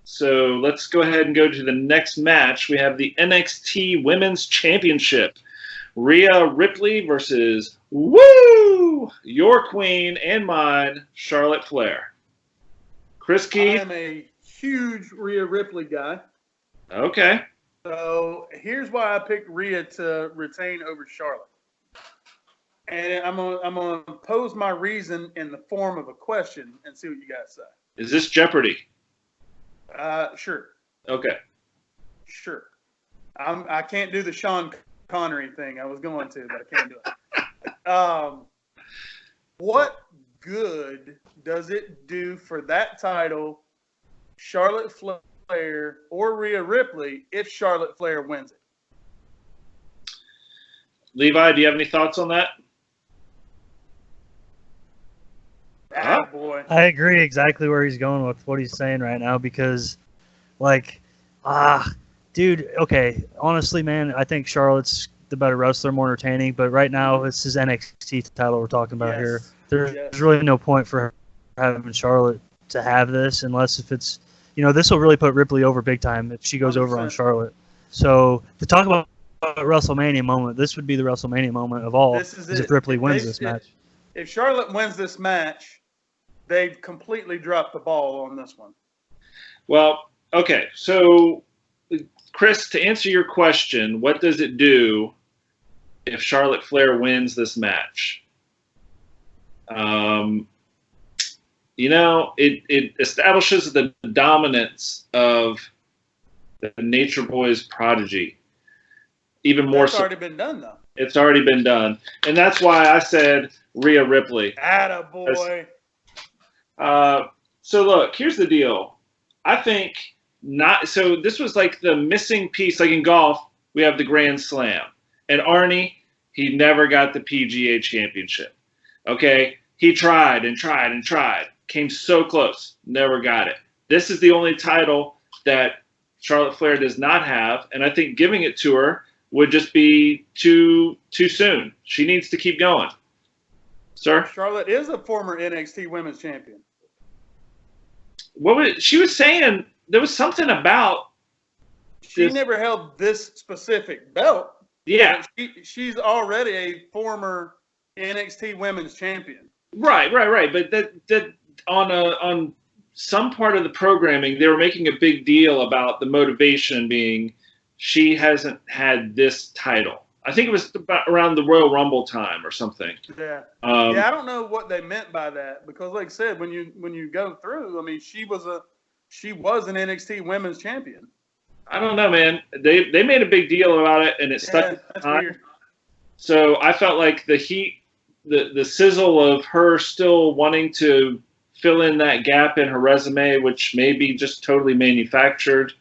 So let's go ahead and go to the next match. We have the NXT Women's Championship. Rhea Ripley versus your queen and mine, Charlotte Flair. Chris Keith. I am a huge Rhea Ripley guy. Okay. So here's why I picked Rhea to retain over Charlotte. And I'm gonna pose my reason in the form of a question and see what you guys say. Is this Jeopardy? Sure. Okay. Sure. I can't do the Sean Connery thing. I was going to, but I can't do it. What good does it do for that title, Charlotte Flair or Rhea Ripley, if Charlotte Flair wins it? Levi, do you have any thoughts on that? Boy. I agree exactly where he's going with what he's saying right now because, dude, okay, honestly, man, I think Charlotte's the better wrestler, more entertaining, but right now it's his NXT title we're talking about here. There's really no point for having Charlotte to have this unless if it's, this will really put Ripley over big time if she goes 100%. Over on Charlotte. So to talk about a WrestleMania moment, this would be the WrestleMania moment of all is if Ripley wins this match. If Charlotte wins this match, they've completely dropped the ball on this one. Well, okay. So, Chris, to answer your question, what does it do if Charlotte Flair wins this match? It establishes the dominance of the Nature Boy's prodigy. Even more so. It's already been done, though. It's already been done. And that's why I said Rhea Ripley. Attaboy. So, look, here's the deal. I think not so this was like the missing piece. Like in golf, we have the Grand Slam. And Arnie, he never got the PGA championship. Okay? He tried and tried and tried. Came so close. Never got it. This is the only title that Charlotte Flair does not have, and I think giving it to her would just be too soon. She needs to keep going. Sir? Charlotte is a former NXT Women's Champion. She was saying there was something about she never held this specific belt. Yeah. She's already a former NXT Women's Champion. Right. But that on some part of the programming, they were making a big deal about the motivation being she hasn't had this title. I think it was about around the Royal Rumble time or something. Yeah. I don't know what they meant by that because, like I said, when you go through, I mean, she was an NXT Women's Champion. I don't know, man. They made a big deal about it, and it stuck. That's weird. So I felt like the heat, the sizzle of her still wanting to fill in that gap in her resume, which may be just totally manufactured.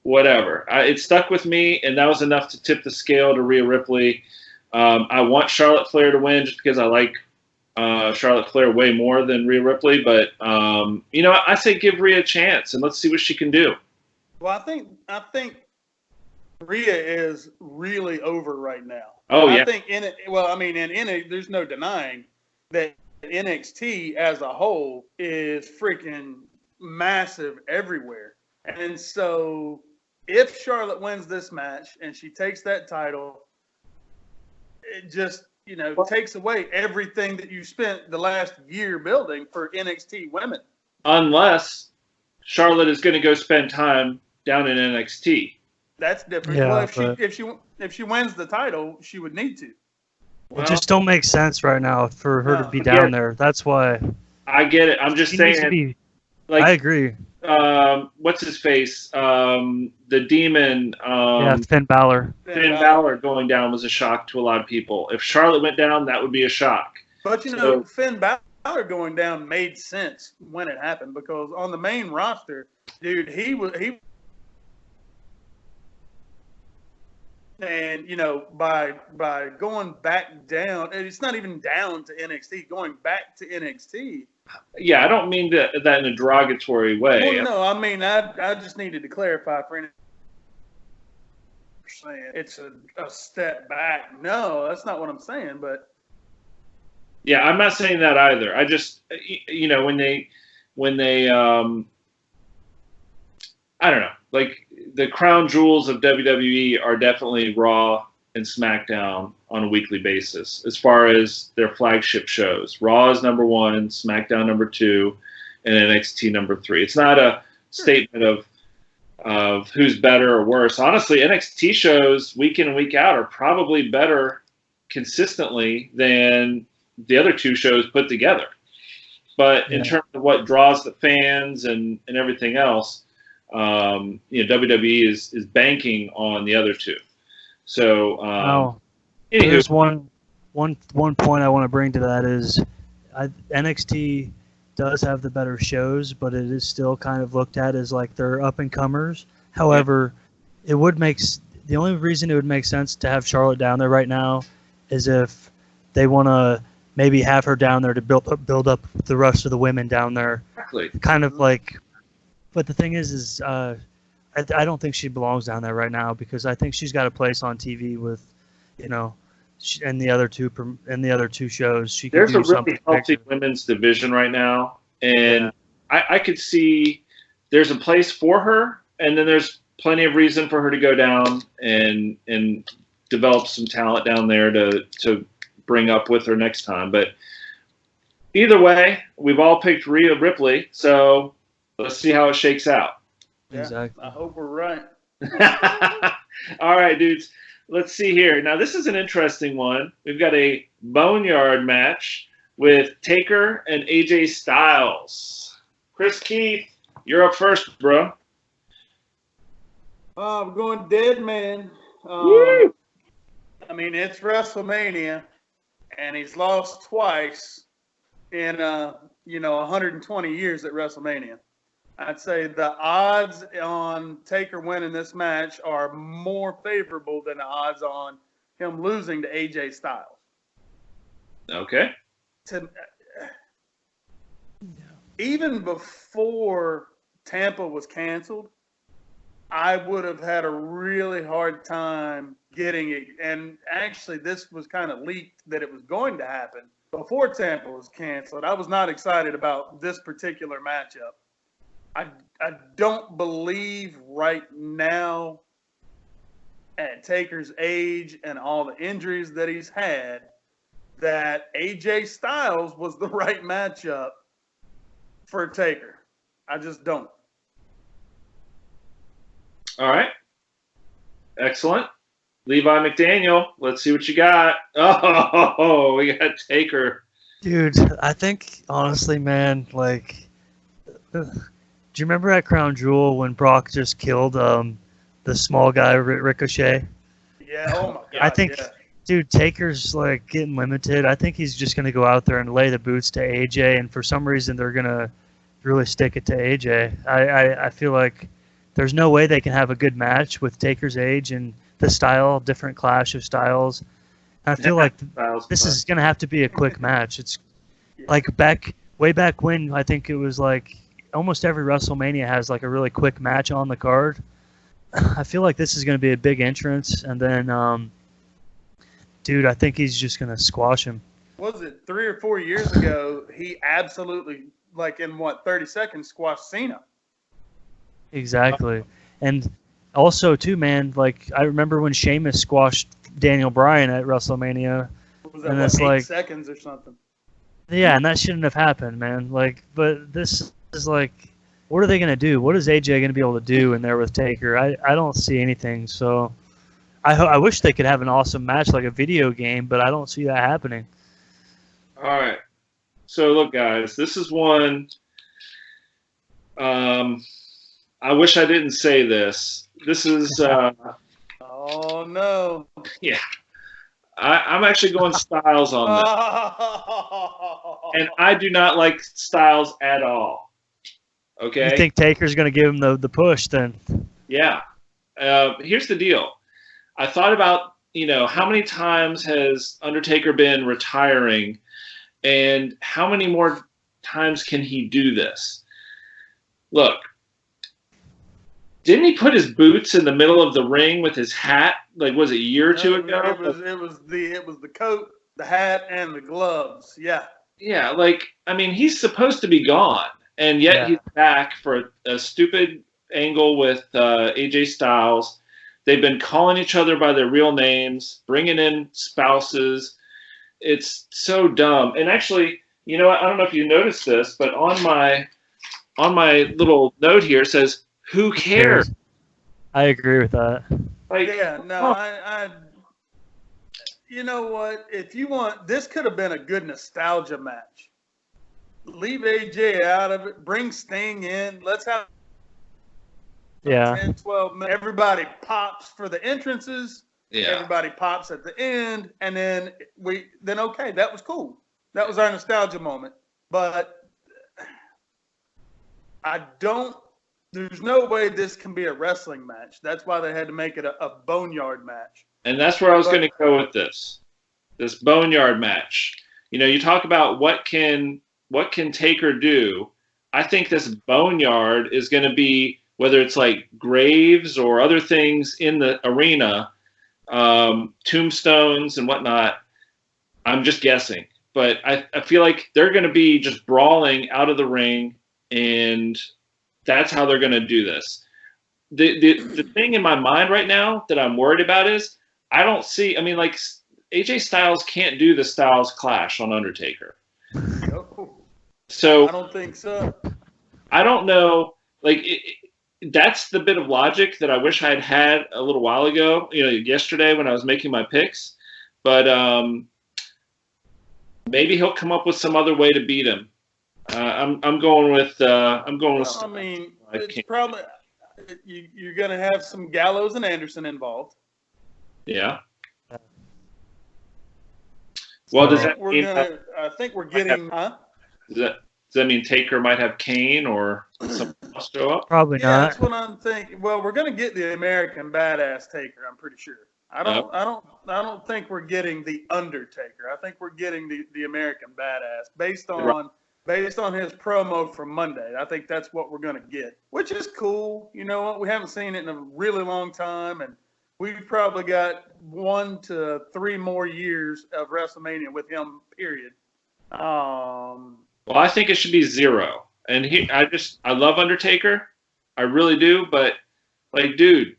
Whatever. It stuck with me, and that was enough to tip the scale to Rhea Ripley. I want Charlotte Flair to win just because I like Charlotte Flair way more than Rhea Ripley. But, I say give Rhea a chance, and let's see what she can do. Well, I think Rhea is really over right now. Oh, yeah. I think in it, there's no denying that NXT as a whole is freaking massive everywhere. And so if Charlotte wins this match and she takes that title, it just, takes away everything that you spent the last year building for NXT women. Unless Charlotte is going to go spend time down in NXT. That's different. Yeah, well, if she wins the title, she would need to. Well, it just don't make sense right now for her to be down there. That's why. I get it. I'm just saying. I agree. What's his face? The Demon. Finn Balor. Finn Balor going down was a shock to a lot of people. If Charlotte went down, that would be a shock. But Finn Balor going down made sense when it happened because on the main roster, dude, he. And by going back down, and it's not even down to NXT, going back to NXT. Yeah, I don't mean that in a derogatory way. Well, no, I mean I just needed to clarify for any saying it's a step back. No, that's not what I'm saying. But yeah, I'm not saying that either. I just when they I don't know, like the crown jewels of WWE are definitely Raw and SmackDown on a weekly basis as far as their flagship shows. Raw is number 1, SmackDown number 2, and NXT number 3. It's not a statement of who's better or worse. Honestly, NXT shows week in and week out are probably better consistently than the other 2 shows put together. But in terms of what draws the fans and everything else, WWE is banking on the other 2. So there's one point I want to bring to that is NXT does have the better shows, but it is still kind of looked at as like they're up and comers. However, the only reason it would make sense to have Charlotte down there right now is if they want to maybe have her down there to build up the rest of the women down there. Exactly. Kind of like. But the thing is I don't think she belongs down there right now because I think she's got a place on TV with, and the other two shows. She can There's do a really something healthy bigger. women's division right now, and I could see there's a place for her, and then there's plenty of reason for her to go down and develop some talent down there to bring up with her next time. But either way, we've all picked Rhea Ripley, so. Let's see how it shakes out. Yeah, exactly. I hope we're right. All right, dudes. Let's see here. Now, this is an interesting one. We've got a Boneyard match with Taker and AJ Styles. Chris Keith, you're up first, bro. I'm going dead man. I mean, it's WrestleMania, and he's lost twice in 120 years at WrestleMania. I'd say the odds on Taker winning this match are more favorable than the odds on him losing to AJ Styles. Okay. Even before Tampa was canceled, I would have had a really hard time getting it. And actually, this was kind of leaked that it was going to happen before Tampa was canceled. I was not excited about this particular matchup. I don't believe right now, at Taker's age and all the injuries that he's had, that AJ Styles was the right matchup for Taker. I just don't. All right. Excellent. Levi McDaniel, let's see what you got. Oh, we got Taker. Dude, I think, honestly, man, like, do you remember at Crown Jewel when Brock just killed the small guy, Ricochet? Yeah, oh my God. I think, yeah. Dude, Taker's, like, getting limited. I think he's just going to go out there and lay the boots to AJ, and for some reason they're going to really stick it to AJ. I feel like there's no way they can have a good match with Taker's age and the style, different clash of styles. I feel like this is going to have to be a quick match. It's like way back when, I think it was like almost every WrestleMania has like a really quick match on the card. I feel like this is going to be a big entrance, and then, dude, I think he's just going to squash him. Was it 3 or 4 years ago, he absolutely, like in 30 seconds, squashed Cena. Exactly. And also, too, man, like, I remember when Sheamus squashed Daniel Bryan at WrestleMania. Was that, and what, it's 8 like, seconds or something? Yeah, and that shouldn't have happened, man. Like, but this is like, what are they going to do? What is AJ going to be able to do in there with Taker? I don't see anything. So I wish they could have an awesome match like a video game, but I don't see that happening. All right. So, look, guys, this is one. I wish I didn't say this. This is. Oh, no. Yeah. I'm actually going Styles on this. And I do not like Styles at all. Okay? You think Taker's going to give him the push then? Yeah. Here's the deal. I thought about, how many times has Undertaker been retiring, and how many more times can he do this? Look, didn't he put his boots in the middle of the ring with his hat? Like, was it a year or two ago? It was the coat, the hat, and the gloves. Yeah. Yeah, he's supposed to be gone, and yet he's back for a stupid angle with AJ Styles. They've been calling each other by their real names, bringing in spouses. It's so dumb. And actually, I don't know if you noticed this, but on my little note here it says, "Who cares?" I agree with that. I you know what? If you want, this could have been a good nostalgia match. Leave AJ out of it. Bring Sting in. Let's have 10, 12 minutes. Everybody pops for the entrances. Yeah. Everybody pops at the end. And then okay, that was cool. That was our nostalgia moment. But there's no way this can be a wrestling match. That's why they had to make it a boneyard match. And that's where I was going to go with this boneyard match. You talk about what can Taker do. I think this boneyard is going to be, whether it's like graves or other things in the arena, tombstones and whatnot. I'm just guessing. But I feel like they're going to be just brawling out of the ring, and that's how they're going to do this. The thing in my mind right now that I'm worried about is I don't see. AJ Styles can't do the Styles Clash on Undertaker. No. So I don't think so. I don't know. That's the bit of logic that I wish I had a little while ago. Yesterday when I was making my picks, but maybe he'll come up with some other way to beat him. I'm going with. It's probably you're going to have some Gallows and Anderson involved. Yeah. Well, does that mean? I think we're getting. Does that mean Taker might have Kane or something I'll show up. Probably Yeah, not. that's what I'm thinking. Well, we're going to get the American Badass Taker, I'm pretty sure. I don't think we're getting the Undertaker. I think we're getting the American Badass based on his promo from Monday. I think that's what we're going to get, which is cool. You know what? We haven't seen it in a really long time, and we've probably got 1 to 3 more years of WrestleMania with him. Period. Well, I think it should be 0. And I love Undertaker, I really do. But like, dude,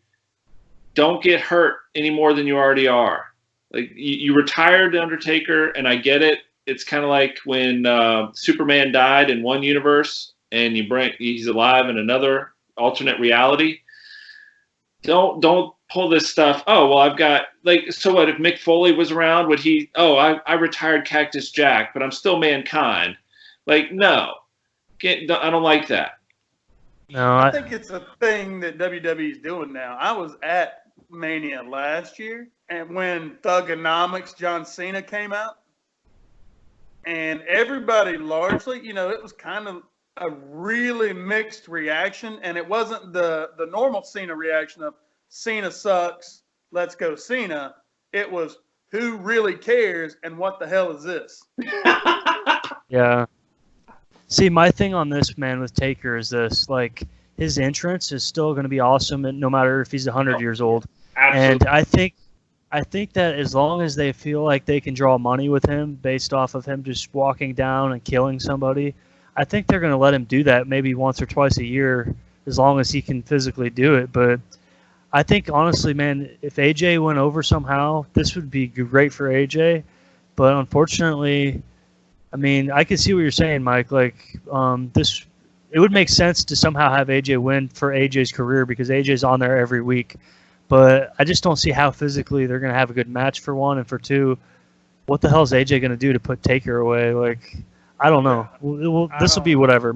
don't get hurt any more than you already are. Like, you retired the Undertaker, and I get it. It's kind of like when Superman died in one universe, and he's alive in another alternate reality. Don't pull this stuff. Oh, well, I've got, like, so what if Mick Foley was around? Would he? Oh, I retired Cactus Jack, but I'm still Mankind. Like, no, I don't like that. No, I think it's a thing that WWE is doing now. I was at Mania last year, and when Thugonomics John Cena came out, and everybody largely, it was kind of a really mixed reaction, and it wasn't the normal Cena reaction of Cena sucks, let's go Cena. It was, who really cares, and what the hell is this? Yeah. See, my thing on this, man, with Taker is this: like, his entrance is still going to be awesome, and no matter if he's 100 years old. Absolutely. And I think that as long as they feel like they can draw money with him based off of him just walking down and killing somebody, I think they're going to let him do that maybe once or twice a year, as long as he can physically do it. But I think, honestly, man, if AJ went over somehow, this would be great for AJ. But unfortunately, I mean, I can see what you're saying, Mike. Like, it would make sense to somehow have AJ win for AJ's career because AJ's on there every week. But I just don't see how physically they're going to have a good match, for one. And for two, what the hell is AJ going to do to put Taker away? Like, I don't know. This will be whatever.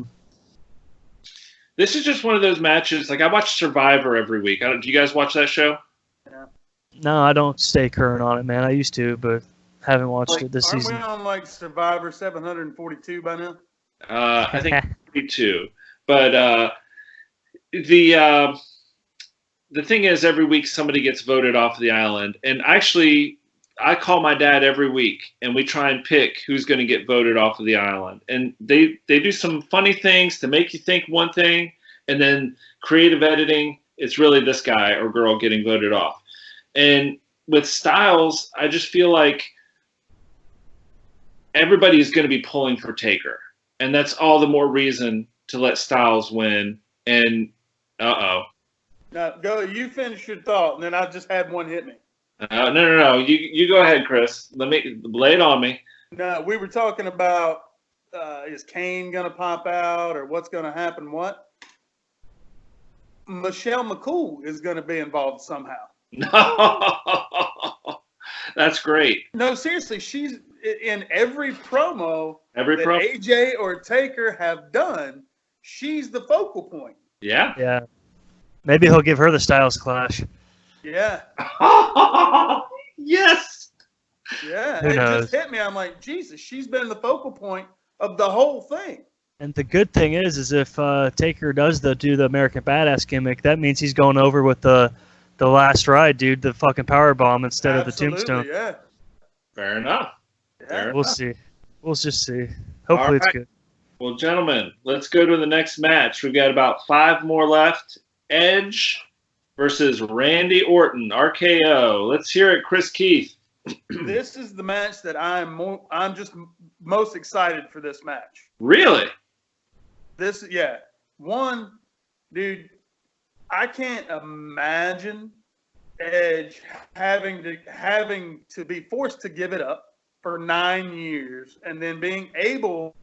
This is just one of those matches. Like, I watch Survivor every week. Do you guys watch that show? Yeah. No, I don't stay current on it, man. I used to, but haven't watched it this season. Aren't we on, like, Survivor 742 by now? I think 42. But the thing is, every week somebody gets voted off the island. And actually, I call my dad every week, and we try and pick who's going to get voted off of the island. And they do some funny things to make you think one thing, and then creative editing, it's really this guy or girl getting voted off. And with Styles, I just feel like everybody's going to be pulling for Taker. And that's all the more reason to let Styles win. And, Now, you finish your thought, and then I just had one hit me. No. You go ahead, Chris. Let me lay it on me. No, we were talking about is Kane going to pop out or what's going to happen? What? Michelle McCool is going to be involved somehow. No, that's great. No, seriously, she's in every promo that promo. AJ or Taker have done. She's the focal point. Yeah. Yeah. Maybe he'll give her the Styles Clash. Yeah. Yes. Yeah. Who It knows? just hit me. I'm like, Jesus, she's been the focal point of the whole thing. And the good thing is if Taker does do the American Badass gimmick, that means he's going over with the last ride, dude, the fucking power bomb instead of the tombstone. Yeah. Fair enough. Yeah. We'll see. We'll just see. Hopefully it's good. Well, gentlemen, let's go to the next match. We've got about 5 more left. Edge versus Randy Orton, RKO. Let's hear it, Chris Keith. This is the match that I'm just most excited for this match. Really? One, dude, I can't imagine Edge having to be forced to give it up for 9 years and then being able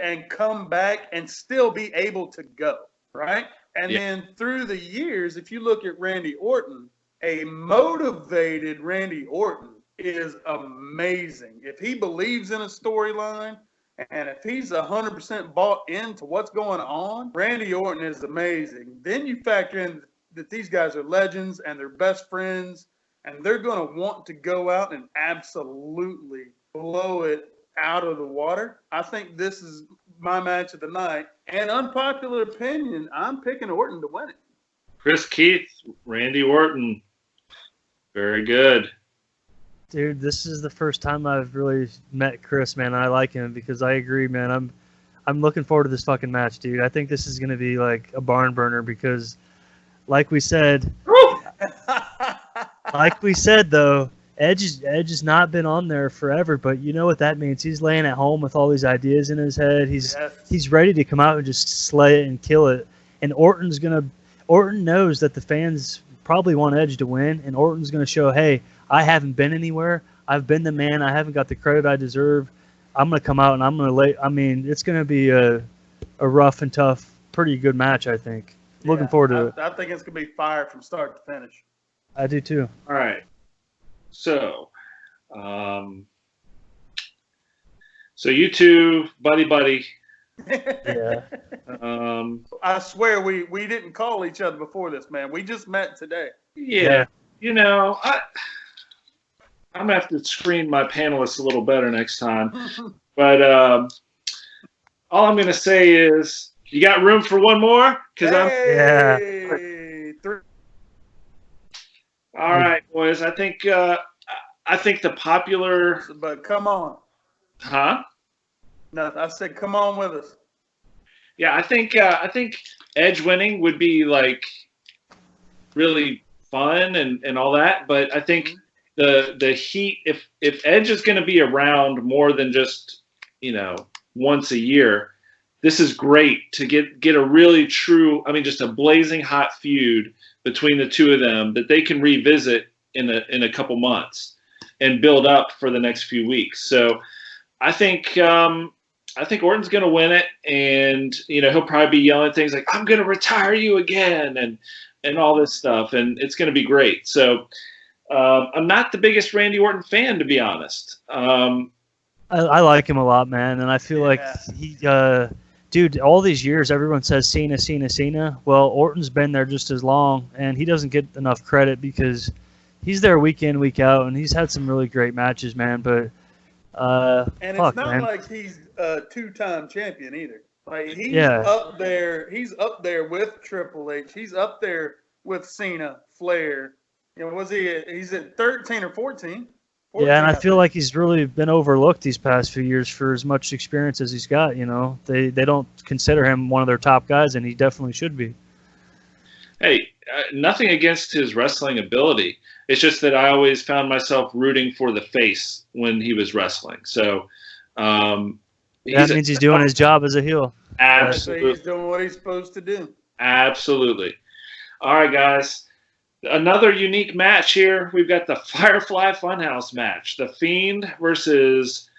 and come back and still be able to go, right? And then through the years, if you look at Randy Orton, a motivated Randy Orton is amazing. If he believes in a storyline and if he's 100% bought into what's going on, Randy Orton is amazing. Then you factor in that these guys are legends and they're best friends, and they're going to want to go out and absolutely blow it out of the water. I think this is my match of the night. And unpopular opinion, I'm picking Orton to win it. Chris Keith, Randy Orton. Very good. Dude, this is the first time I've really met Chris, man. I like him because I agree, man. I'm looking forward to this fucking match, dude. I think this is going to be like a barn burner because, like we said, though, Edge has not been on there forever, but you know what that means. He's laying at home with all these ideas in his head. He's ready to come out and just slay it and kill it. And Orton knows that the fans probably want Edge to win, and Orton's going to show, hey, I haven't been anywhere. I've been the man. I haven't got the credit I deserve. I'm going to come out and I'm going to lay. I mean, it's going to be a rough and tough, pretty good match, I think. Looking forward to it. I think it's going to be fire from start to finish. I do too. All right. So, you two, buddy. Yeah. I swear we didn't call each other before this, man. We just met today. Yeah. You know, I'm going to have to screen my panelists a little better next time. But all I'm going to say is, you got room for one more? All right, boys. I think the popular. But come on. Huh? No, I said come on with us. Yeah, I think Edge winning would be like really fun and all that, but I think the heat if Edge is going to be around more than just once a year, this is great to get a really true, just a blazing hot feud between the two of them that they can revisit in a couple months and build up for the next few weeks. So I think Orton's going to win it, and he'll probably be yelling things like "I'm going to retire you again" and all this stuff, and it's going to be great. So I'm not the biggest Randy Orton fan, to be honest. I like him a lot, man, and I feel like he. Dude, all these years, everyone says Cena. Well, Orton's been there just as long, and he doesn't get enough credit because he's there week in, week out, and he's had some really great matches, man. But it's not like he's a two-time champion either. Like he's up there. He's up there with Triple H. He's up there with Cena, Flair. He's at 13 or 14. Yeah, and I feel like he's really been overlooked these past few years for as much experience as he's got. They don't consider him one of their top guys, and he definitely should be. Hey, nothing against his wrestling ability. It's just that I always found myself rooting for the face when he was wrestling. So that means he's doing his job as a heel. Absolutely, he's doing what he's supposed to do. Absolutely. All right, guys. Another unique match here. We've got the Firefly Funhouse match. The Fiend versus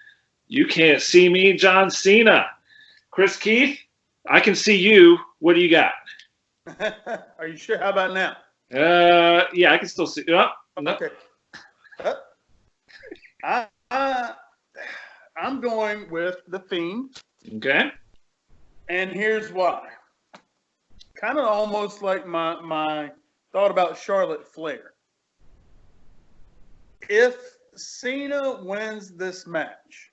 You Can't See Me, John Cena. Chris Keith, I can see you. What do you got? Are you sure? How about now? Yeah, I can still see. Oh, no. Okay. I'm going with The Fiend. Okay. And here's why. Kind of almost like my thought about Charlotte Flair. If Cena wins this match,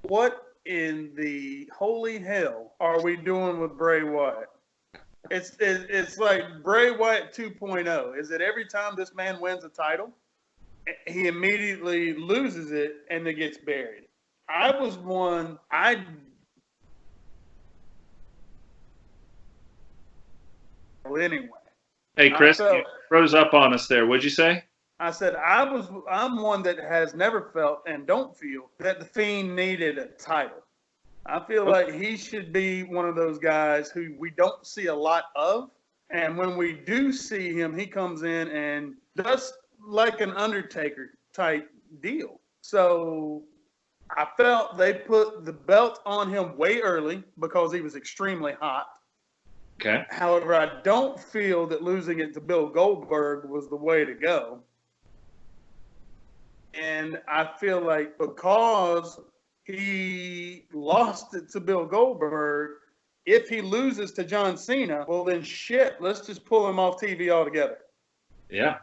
what in the holy hell are we doing with Bray Wyatt? It's like Bray Wyatt 2.0. Is it every time this man wins a title, he immediately loses it and then gets buried? Anyway. Hey, Chris, you froze up on us there. What'd you say? I said I'm one that has never felt and don't feel that the Fiend needed a title. I feel like he should be one of those guys who we don't see a lot of, and when we do see him, he comes in and does like an Undertaker type deal. So I felt they put the belt on him way early because he was extremely hot. Okay. However, I don't feel that losing it to Bill Goldberg was the way to go. And I feel like because he lost it to Bill Goldberg, if he loses to John Cena, well then shit, let's just pull him off TV altogether. Yeah.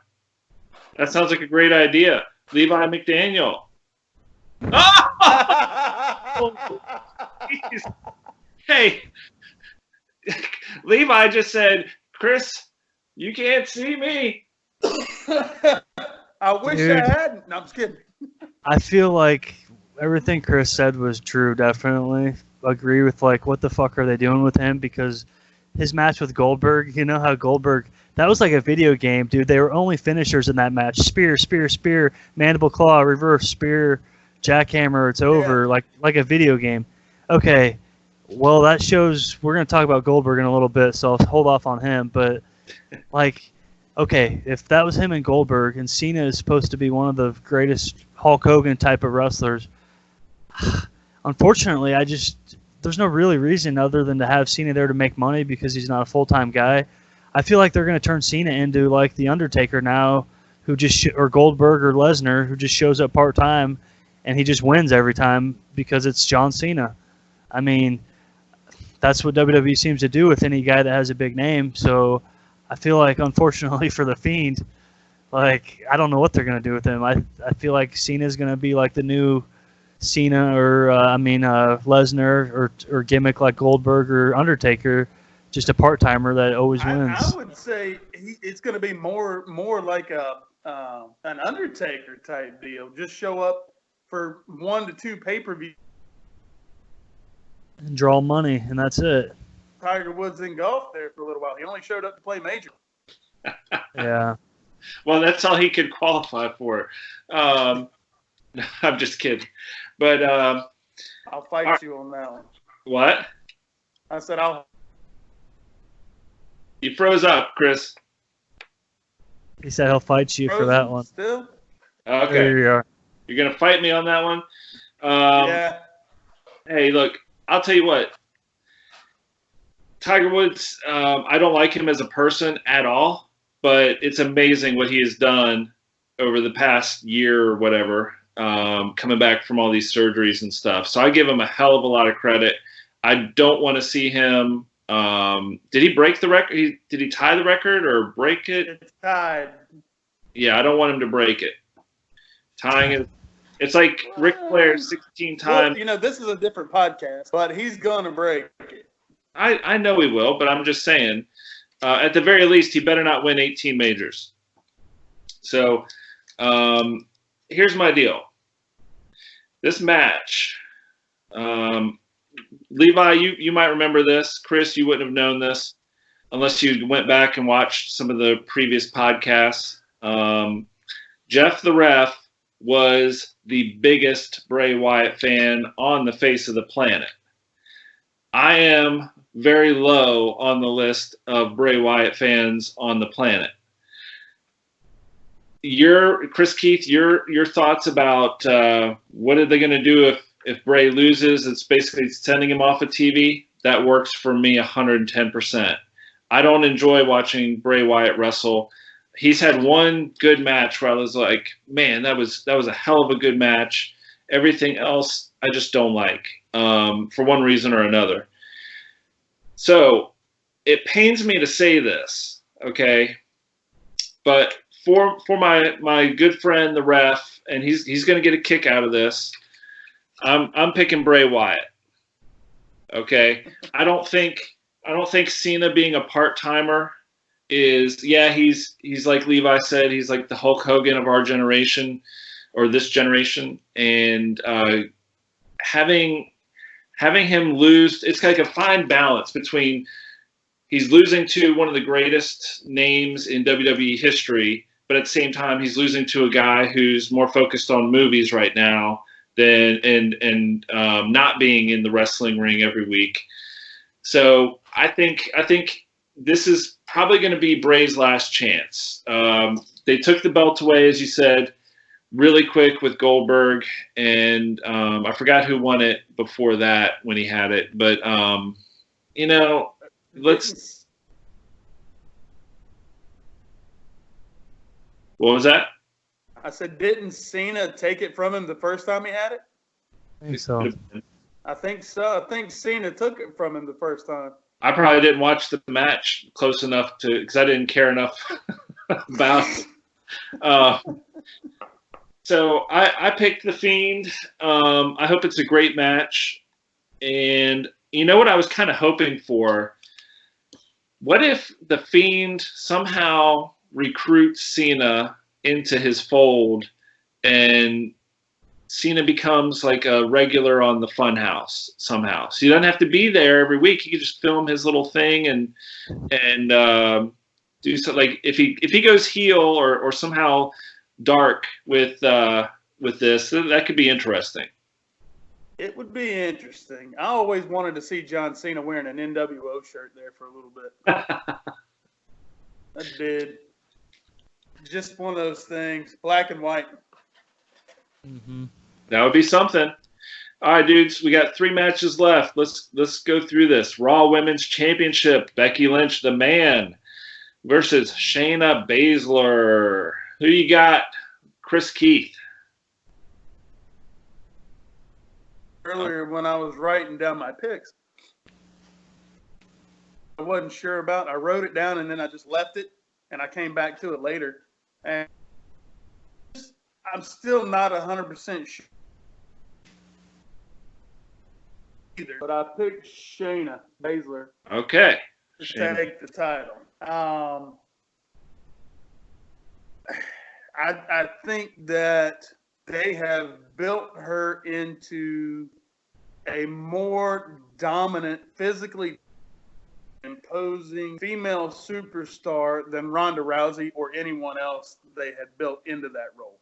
That sounds like a great idea. Levi McDaniel. Oh! Jeez. Hey, Levi just said, Chris, you can't see me. I wish Dude. I hadn't. No, I'm just kidding. I feel like everything Chris said was true. Definitely agree with like what the fuck are they doing with him, because his match with Goldberg, you know how Goldberg, that was like a video game, dude. They were only finishers in that match. Spear, spear, spear, mandible claw, reverse spear, jackhammer, it's over. Yeah. Like a video game. Okay. Well, that shows we're going to talk about Goldberg in a little bit, so I'll hold off on him, but like okay, if that was him and Goldberg, and Cena is supposed to be one of the greatest Hulk Hogan type of wrestlers, unfortunately, there's no really reason other than to have Cena there to make money because he's not a full-time guy. I feel like they're going to turn Cena into like the Undertaker now, who just or Goldberg or Lesnar, who just shows up part-time and he just wins every time because it's John Cena. I mean, that's what WWE seems to do with any guy that has a big name, so I feel like, unfortunately for The Fiend, like, I don't know what they're going to do with him. I feel like Cena's going to be like the new Cena or, Lesnar or gimmick like Goldberg or Undertaker, just a part-timer that always wins. I would say it's going to be more like an Undertaker type deal. Just show up for 1 to 2 pay-per-views. And draw money, and that's it. Tiger Woods in golf there for a little while. He only showed up to play major. Yeah. Well, that's all he could qualify for. I'm just kidding. But I'll fight you on that one. What? I said You froze up, Chris. He said he'll fight you for that one. Still? Okay. There you are. You're going to fight me on that one? Yeah. Hey, look, I'll tell you what. Tiger Woods, I don't like him as a person at all, but it's amazing what he has done over the past year or whatever, coming back from all these surgeries and stuff. So I give him a hell of a lot of credit. I don't want to see him. Did he break the record? Did he tie the record or break it? It's tied. Yeah, I don't want him to break it. Tying it. It's like Ric Flair 16 times. Well, this is a different podcast, but he's going to break it. I know he will, but I'm just saying, at the very least, he better not win 18 majors. So here's my deal. This match, Levi, you might remember this. Chris, you wouldn't have known this unless you went back and watched some of the previous podcasts. Jeff the Ref was the biggest Bray Wyatt fan on the face of the planet. I am very low on the list of Bray Wyatt fans on the planet. Chris Keith, your thoughts about what are they going to do if Bray loses? It's basically sending him off of TV. That works for me 110%. I don't enjoy watching Bray Wyatt wrestle. He's had one good match where I was like, man, that was a hell of a good match. Everything else I just don't like for one reason or another. So it pains me to say this, okay? But for my good friend, the ref, and he's going to get a kick out of this, I'm picking Bray Wyatt. Okay? I don't think Cena being a part-timer is, yeah, he's like Levi said, he's like the Hulk Hogan of our generation or this generation, and having him lose, it's like a fine balance between he's losing to one of the greatest names in WWE history, but at the same time he's losing to a guy who's more focused on movies right now than and not being in the wrestling ring every week. So I think this is probably going to be Bray's last chance. They took the belt away, as you said, really quick with Goldberg, and I forgot who won it before that when he had it. But, let's... What was that? I said, didn't Cena take it from him the first time he had it? I think so. I think so. I think Cena took it from him the first time. I probably didn't watch the match close enough because I didn't care enough about So I picked The Fiend. I hope it's a great match. And you know what I was kind of hoping for? What if The Fiend somehow recruits Cena into his fold and Cena becomes like a regular on the Funhouse somehow? So you don't have to be there every week. You can just film his little thing and do so. Like if he goes heel or somehow dark with this, that could be interesting. It would be interesting. I always wanted to see John Cena wearing an NWO shirt there for a little bit. I did. Just one of those things, black and white. Mm-hmm. That would be something. All right, dudes, we got 3 matches left. Let's go through this. Raw Women's Championship, Becky Lynch, the man, versus Shayna Baszler. Who you got? Chris Keith. Earlier when I was writing down my picks, I wasn't sure about. I wrote it down and then I just left it, and I came back to it later. And I'm still not 100% sure either, but I picked Shayna Baszler Okay. to take the title. I think that they have built her into a more dominant, physically imposing female superstar than Ronda Rousey or anyone else they had built into that role.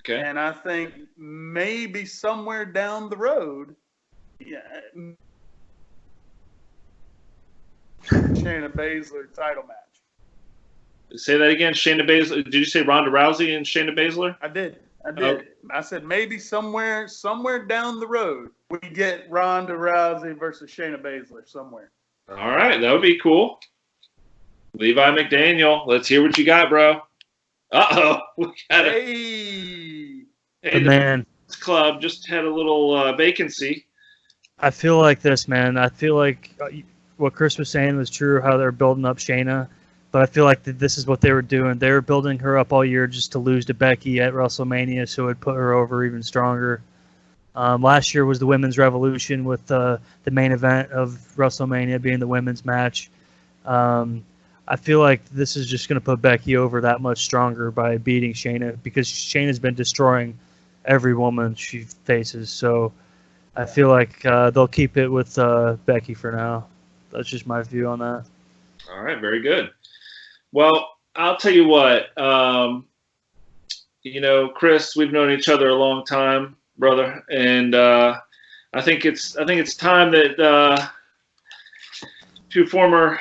Okay. And I think maybe somewhere down the road, Shayna Baszler title match. Say that again. Shayna Baszler. Did you say Ronda Rousey and Shayna Baszler? I did. Okay. I said maybe somewhere down the road we get Ronda Rousey versus Shayna Baszler somewhere. All right, that would be cool. Levi McDaniel, let's hear what you got, bro. Uh-oh. We got Hey, The man. Club just had a little vacancy. I feel like this, man. I feel like what Chris was saying was true, how they're building up Shayna. But I feel like this is what they were doing. They were building her up all year just to lose to Becky at WrestleMania, so it would put her over even stronger. Last year was the Women's Revolution with the main event of WrestleMania being the women's match. I feel like this is just going to put Becky over that much stronger by beating Shayna, because Shayna's been destroying every woman she faces. So I feel like they'll keep it with Becky for now. That's just my view on that. All right, very good. Well, I'll tell you what. Chris, we've known each other a long time, brother, and I think it's time that 2 former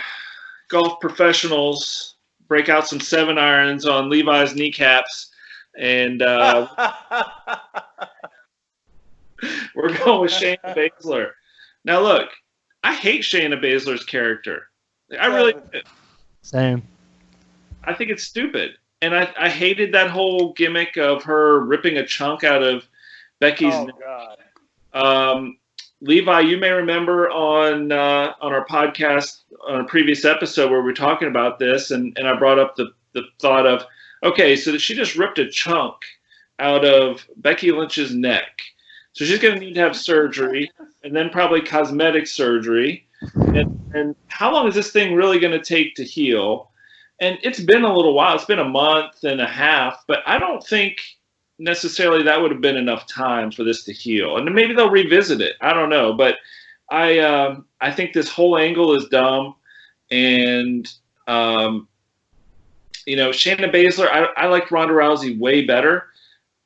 golf professionals break out some 7-irons on Levi's kneecaps, and we're going with Shayna Baszler. Now, look, I hate Shayna Baszler's character. I really do. Same. I think it's stupid. And I hated that whole gimmick of her ripping a chunk out of Becky's neck. God. Levi, you may remember on our podcast on a previous episode where we were talking about this, and I brought up the thought of, okay, so that she just ripped a chunk out of Becky Lynch's neck. So she's going to need to have surgery, and then probably cosmetic surgery. And how long is this thing really going to take to heal? And it's been a little while. It's been a month and a half, but I don't think necessarily that would have been enough time for this to heal. And maybe they'll revisit it. I don't know. But I think this whole angle is dumb. And, Shayna Baszler, I liked Ronda Rousey way better,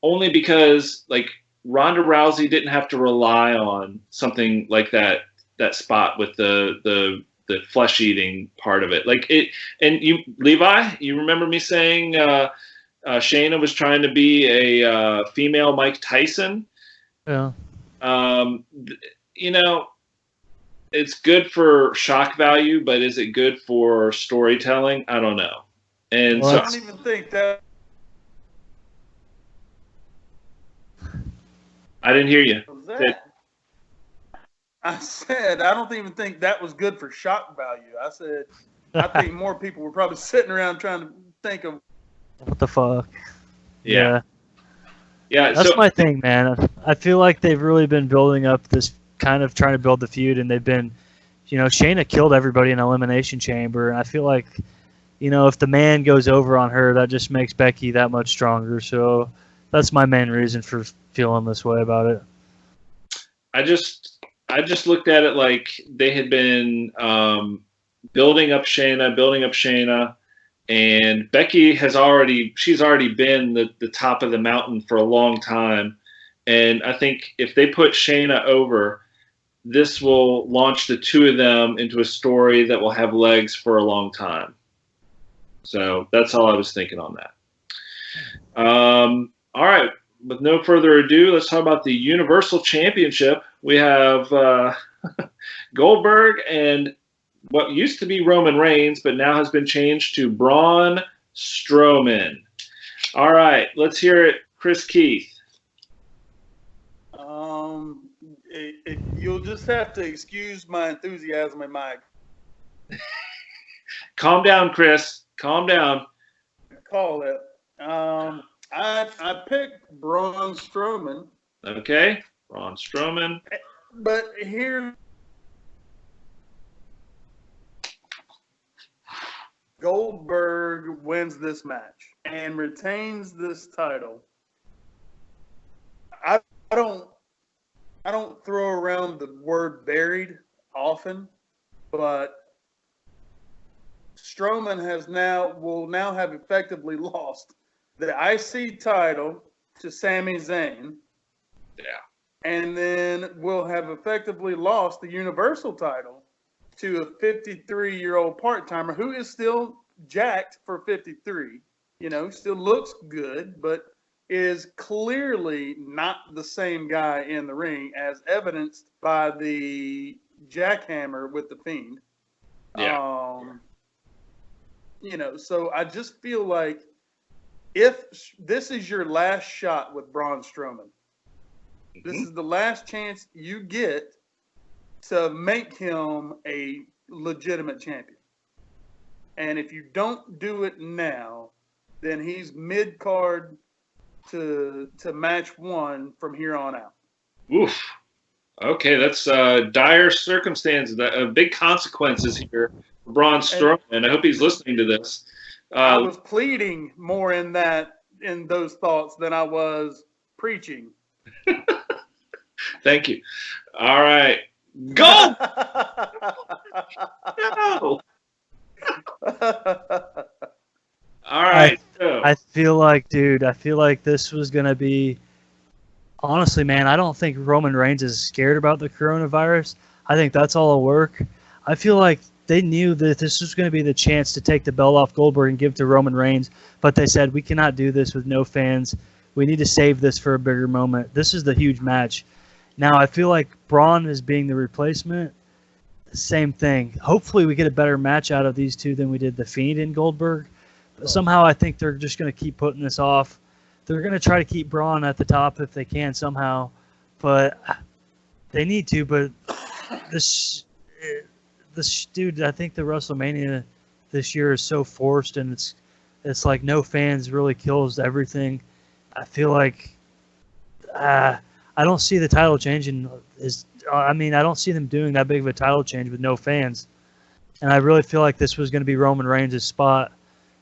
only because, like, Ronda Rousey didn't have to rely on something like that spot with the flesh eating part of it. Like it, and you, Levi, you remember me saying Shayna was trying to be a female Mike Tyson. Yeah. It's good for shock value, but is it good for storytelling? I don't know. And I don't even think that. I didn't hear you. I said, I don't even think that was good for shock value. I said, I think more people were probably sitting around trying to think of what the fuck. Yeah. Yeah, That's so my thing, man. I feel like they've really been building up this kind of trying to build the feud, and they've been, Shayna killed everybody in Elimination Chamber, and I feel like, if the man goes over on her, that just makes Becky that much stronger. So that's my main reason for feeling this way about it. I just looked at it like they had been building up Shayna, and Becky she's already been the top of the mountain for a long time. And I think if they put Shayna over, this will launch the two of them into a story that will have legs for a long time. So that's all I was thinking on that. All right. With no further ado, let's talk about the Universal Championship. We have Goldberg and what used to be Roman Reigns, but now has been changed to Braun Strowman. All right, let's hear it, Chris Keith. You'll just have to excuse my enthusiasm and my. Calm down, Chris. Calm down. Call it. I picked Braun Strowman. Okay, Braun Strowman. But here, Goldberg wins this match and retains this title. I don't throw around the word buried often, but Strowman will now have effectively lost the IC title to Sami Zayn. Yeah. And then will have effectively lost the Universal title to a 53-year-old part-timer who is still jacked for 53. Still looks good, but is clearly not the same guy in the ring, as evidenced by the jackhammer with the Fiend. Yeah. So I just feel like if this is your last shot with Braun Strowman, this is the last chance you get to make him a legitimate champion. And if you don't do it now, then he's mid-card to match one from here on out. Oof. Okay, that's dire circumstances, big consequences here for Braun Strowman. I hope he's listening to this. I was pleading more in those thoughts than I was preaching. Thank you. All right. Go! No! All right. I feel like this was going to be... Honestly, man, I don't think Roman Reigns is scared about the coronavirus. I think that's all a work. I feel like they knew that this was going to be the chance to take the belt off Goldberg and give to Roman Reigns, but they said, we cannot do this with no fans. We need to save this for a bigger moment. This is the huge match. Now, I feel like Braun is being the replacement. Same thing. Hopefully, we get a better match out of these two than we did the Fiend and Goldberg. But somehow, I think they're just going to keep putting this off. They're going to try to keep Braun at the top if they can somehow, but they need to. But this dude, I think the WrestleMania this year is so forced, and it's like no fans really kills everything. I feel like I don't see the title changing. I don't see them doing that big of a title change with no fans, and I really feel like this was going to be Roman Reigns' spot,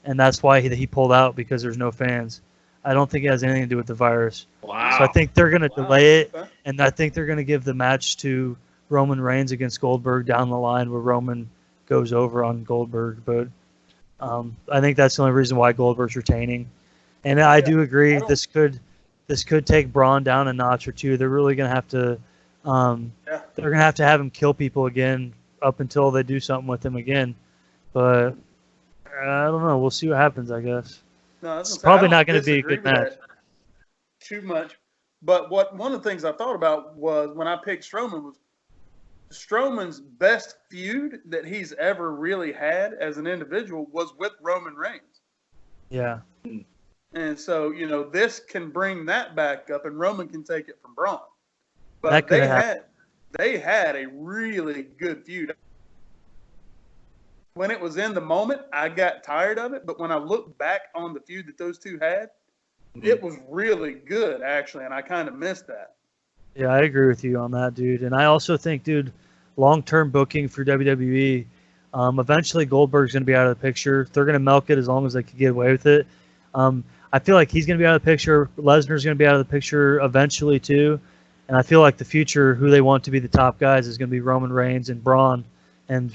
and that's why he pulled out, because there's no fans. I don't think it has anything to do with the virus. Wow. So I think they're going to delay it, and I think they're going to give the match to Roman Reigns against Goldberg down the line, where Roman goes over on Goldberg. But I think that's the only reason why Goldberg's retaining. And I do agree this could take Braun down a notch or two. They're really going to have to they're going to have him kill people again up until they do something with him again. But I don't know. We'll see what happens, I guess. No, it's probably not going to be a good match. Too much. But one of the things I thought about was when I picked Strowman was Strowman's best feud that he's ever really had as an individual was with Roman Reigns. Yeah. And so, this can bring that back up, and Roman can take it from Braun. But they had a really good feud. When it was in the moment, I got tired of it. But when I look back on the feud that those two had, it was really good, actually, and I kind of missed that. Yeah, I agree with you on that, dude. And I also think, dude, long-term booking for WWE, eventually Goldberg's going to be out of the picture. They're going to milk it as long as they can get away with it. I feel like he's going to be out of the picture. Lesnar's going to be out of the picture eventually, too. And I feel like the future, who they want to be the top guys, is going to be Roman Reigns and Braun and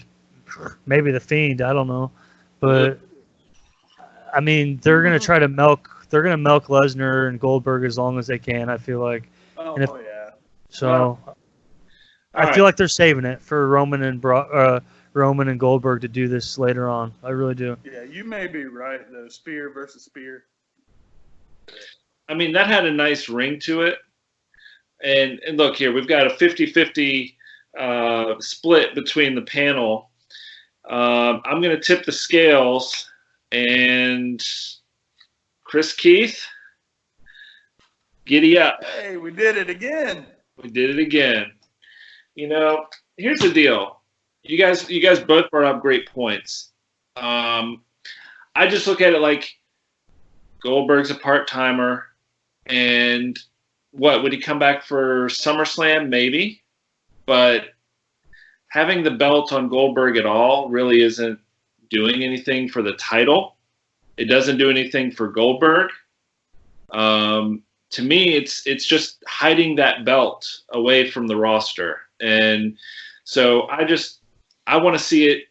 maybe The Fiend. I don't know. But, I mean, they're going to try to milk – they're going to milk Lesnar and Goldberg as long as they can, I feel like. Oh, And if, yeah. So I feel like they're saving it for Roman and Goldberg to do this later on. I really do. Yeah, you may be right, though. Spear versus Spear. I mean, that had a nice ring to it. And look here, we've got a 50-50 split between the panel. I'm going to tip the scales, and Chris Keith, giddy up. Hey, we did it again. We did it again. You know, here's the deal. You guys both brought up great points. I just look at it like Goldberg's a part-timer, and would he come back for SummerSlam? Maybe. But having the belt on Goldberg at all really isn't doing anything for the title. It doesn't do anything for Goldberg. To me, it's just hiding that belt away from the roster. And so I want to see it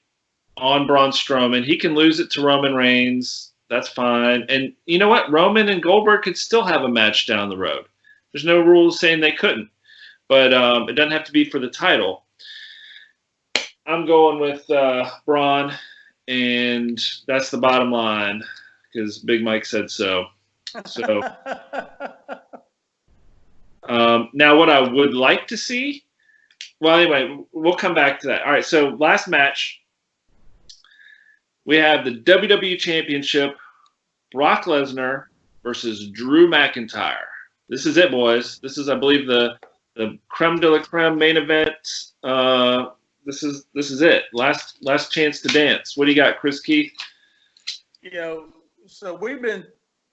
on Braun Strowman. He can lose it to Roman Reigns. That's fine. And you know what? Roman and Goldberg could still have a match down the road. There's no rules saying they couldn't. But it doesn't have to be for the title. I'm going with Braun, and that's the bottom line because Big Mike said so. So now what I would like to see, well, anyway, we'll come back to that. All right, so last match, we have the WWE Championship, Brock Lesnar versus Drew McIntyre. This is it, boys. This is, I believe, the creme de la creme main event. This is it. Last chance to dance. What do you got, Chris Keith? So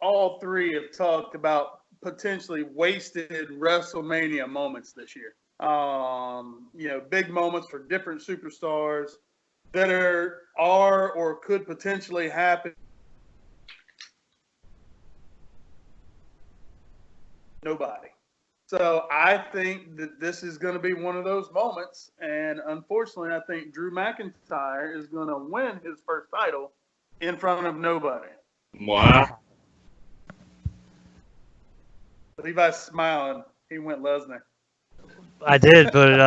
all three have talked about potentially wasted WrestleMania moments this year. Big moments for different superstars that are or could potentially happen. Nobody. So I think that this is going to be one of those moments, and unfortunately, I think Drew McIntyre is going to win his first title in front of nobody. Wow. Levi's smiling. He went Lesnar. I did, but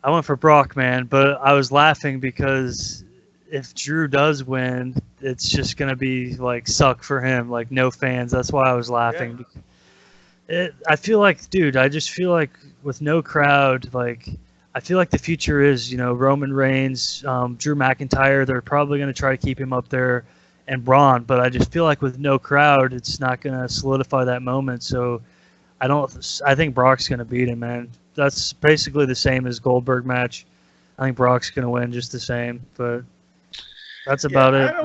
I went for Brock, man. But I was laughing because if Drew does win, it's just going to be like suck for him, like no fans. That's why I was laughing. Yeah. I feel like, dude, I just feel like with no crowd, like I feel like the future is, Roman Reigns, Drew McIntyre. They're probably going to try to keep him up there, and Braun. But I just feel like with no crowd, it's not going to solidify that moment. So I think Brock's going to beat him, man. That's basically the same as Goldberg match. I think Brock's going to win just the same. But that's about it.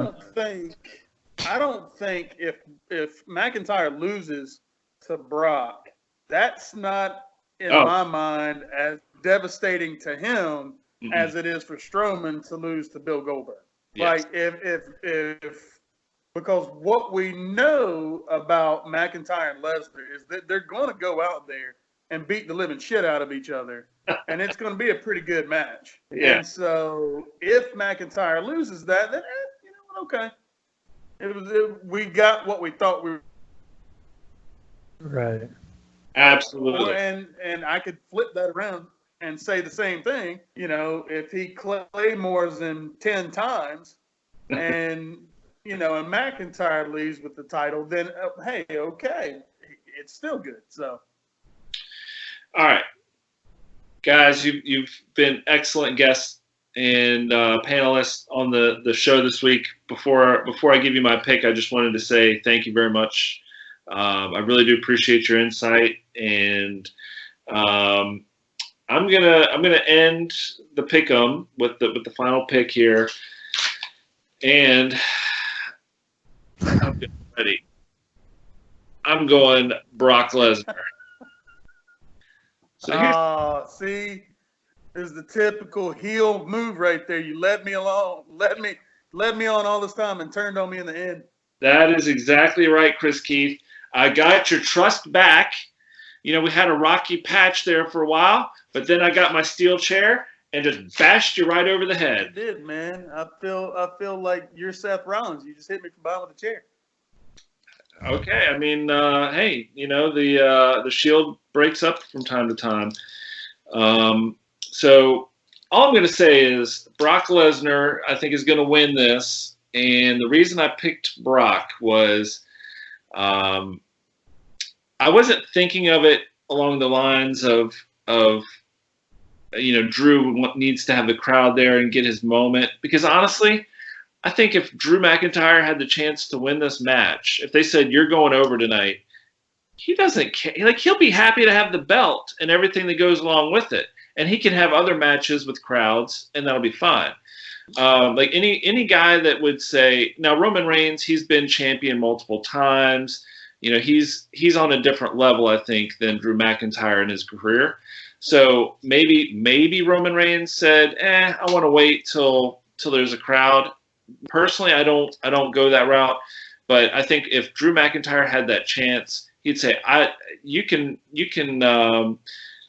I don't think if McIntyre loses to Brock, that's not in my mind as devastating to him as it is for Strowman to lose to Bill Goldberg. Yes. Like if because what we know about McIntyre and Lesnar is that they're going to go out there and beat the living shit out of each other, and it's going to be a pretty good match. Yeah. And so if McIntyre loses that, then okay, we got what we thought we were. Right. Absolutely. And I could flip that around and say the same thing. If he claymores him 10 times and, and McIntyre leaves with the title, then, hey, okay, it's still good. So. All right. Guys, you've been excellent guests and panelists on the show this week. Before I give you my pick, I just wanted to say thank you very much. I really do appreciate your insight, and I'm gonna end the pick'em with the final pick here, and I'm ready. I'm going Brock Lesnar. So see, there's the typical heel move right there. You let me alone, let me on all this time, and turned on me in the end. that is exactly right, Chris Keith. I got your trust back. You know, we had a rocky patch there for a while, but then I got my steel chair and just bashed you right over the You head. did, man. I feel like you're Seth Rollins. You just hit me from behind with a chair. Okay, I mean, hey, you know, the Shield breaks up from time to time. So all I'm going to say is Brock Lesnar, I think, is going to win this. And the reason I picked Brock was I wasn't thinking of it along the lines of you know, Drew needs to have the crowd there and get his moment. Because honestly, I think if Drew McIntyre had the chance to win this match, if they said, you're going over tonight, he doesn't care. Like, he'll be happy to have the belt and everything that goes along with it. And he can have other matches with crowds, and that'll be fine. Like any guy that would say, now Roman Reigns, he's been champion multiple times. You know, he's on a different level, I think, than Drew McIntyre in his career. So maybe Roman Reigns said, I want to wait till there's a crowd. Personally, I don't go that route. But I think if Drew McIntyre had that chance, he'd say, you can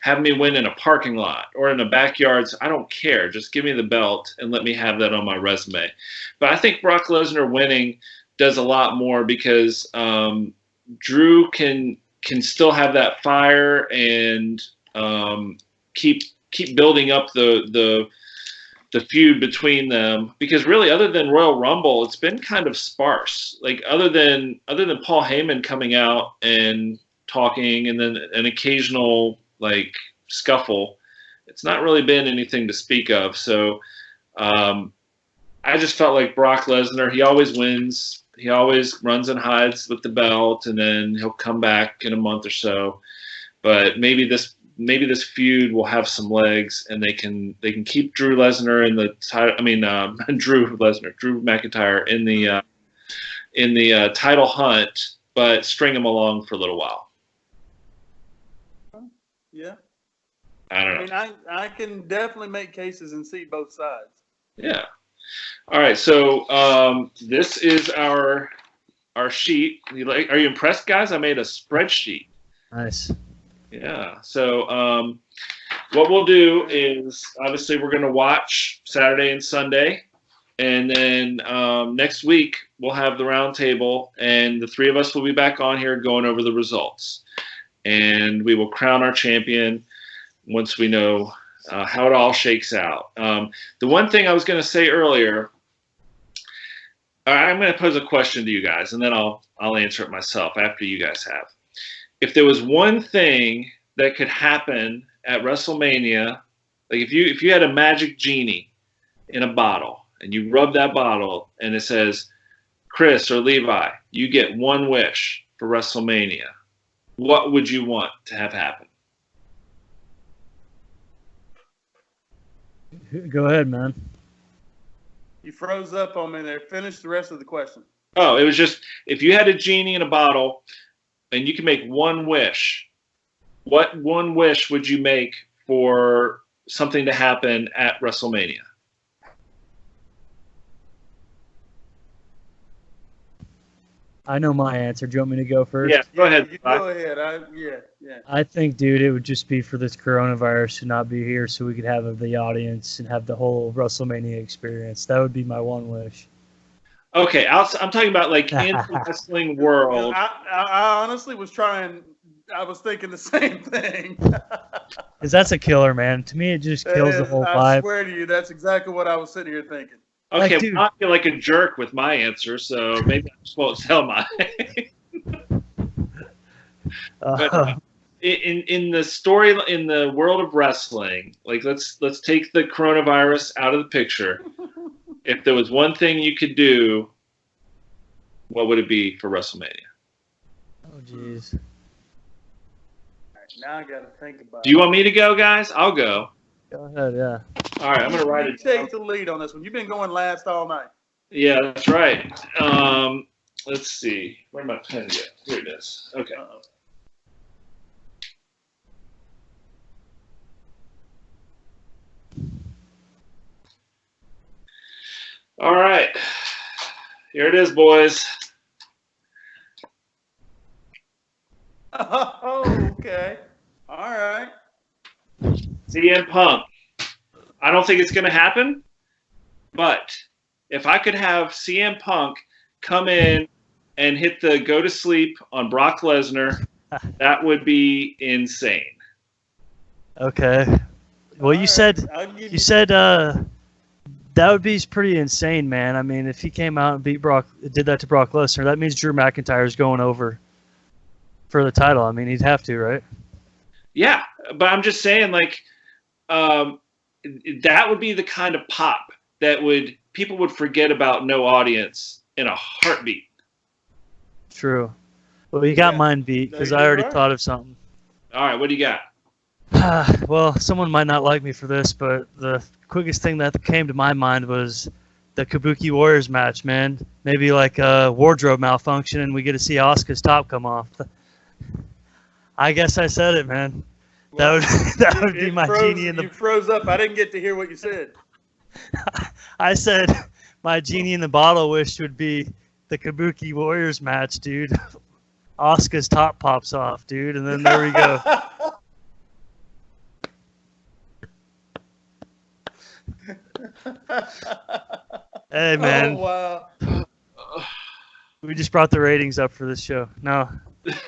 have me win in a parking lot or in a backyard. I don't care. Just give me the belt and let me have that on my resume. But I think Brock Lesnar winning does a lot more because Drew can still have that fire and keep building up the feud between them. Because really, other than Royal Rumble, it's been kind of sparse. Like other than Paul Heyman coming out and talking, and then an occasional like scuffle, it's not really been anything to speak of. So I just felt like Brock Lesnar, he always wins. He always runs and hides with the belt, and then he'll come back in a month or so. But maybe this feud will have some legs, and they can keep Drew Lesnar in the title. I mean, Drew McIntyre in the title hunt, but string him along for a little while. Yeah. I don't know. I mean, I can definitely make cases and see both sides. Yeah. All right. So this is our sheet. Are you impressed, guys? I made a spreadsheet. Nice. Yeah. So what we'll do is obviously we're going to watch Saturday and Sunday, and then next week we'll have the round table, and the three of us will be back on here going over the results. And we will crown our champion once we know how it all shakes out. The one thing I was going to say earlier, I'm going to pose a question to you guys, and then I'll answer it myself after you guys have. If there was one thing that could happen at WrestleMania, like if you had a magic genie in a bottle, and you rub that bottle, and it says, Chris or Levi, you get one wish for WrestleMania, what would you want to have happen? Go ahead, man. You froze up on me there. Finish the rest of the question. Oh, it was just, if you had a genie in a bottle and you can make one wish, what one wish would you make for something to happen at WrestleMania? I know my answer. Do you want me to go first? Yeah, go ahead. You go ahead. Yeah. I think, dude, it would just be for this coronavirus to not be here so we could have the audience and have the whole WrestleMania experience. That would be my one wish. Okay, I'm talking about like in the wrestling world. I honestly was trying. I was thinking the same thing. Because that's a killer, man. To me, it just kills the whole vibe. I swear to you, that's exactly what I was sitting here thinking. Okay, dude. I feel like a jerk with my answer, so maybe I just won't tell mine. But in the story, in the world of wrestling, like let's take the coronavirus out of the picture. If there was one thing you could do, what would it be for WrestleMania? Oh, jeez. All right, now I got to think about it. Do you want me to go, guys? I'll go. Go ahead, yeah. All right, I'm going to write You it down. take the lead on this one. You've been going last all night. Yeah, that's right. let's see. Where'd my pen go? Here it is. Okay. All right. Here it is, boys. Oh, okay. All right. CM Punk. I don't think it's going to happen, but if I could have CM Punk come in and hit the go to sleep on Brock Lesnar, that would be insane. Okay. Well, you said that would be pretty insane, man. I mean, if he came out and did that to Brock Lesnar, that means Drew McIntyre is going over for the title. I mean, he'd have to, right? Yeah, but I'm just saying, like, that would be the kind of pop that people would forget about no audience in a heartbeat. True. Well, you got mine beat because I already thought of something. All right, what do you got? Well, someone might not like me for this, but the quickest thing that came to my mind was the Kabuki Warriors match, man. Maybe like a wardrobe malfunction and we get to see Asuka's top come off. I guess I said it, man. Well, that would be my genie in the... You froze up. I didn't get to hear what you said. I said my genie in the bottle wish would be the Kabuki Warriors match, dude. Asuka's top pops off, dude, and then there we go. Hey, man. Oh, wow. We just brought the ratings up for this show. No.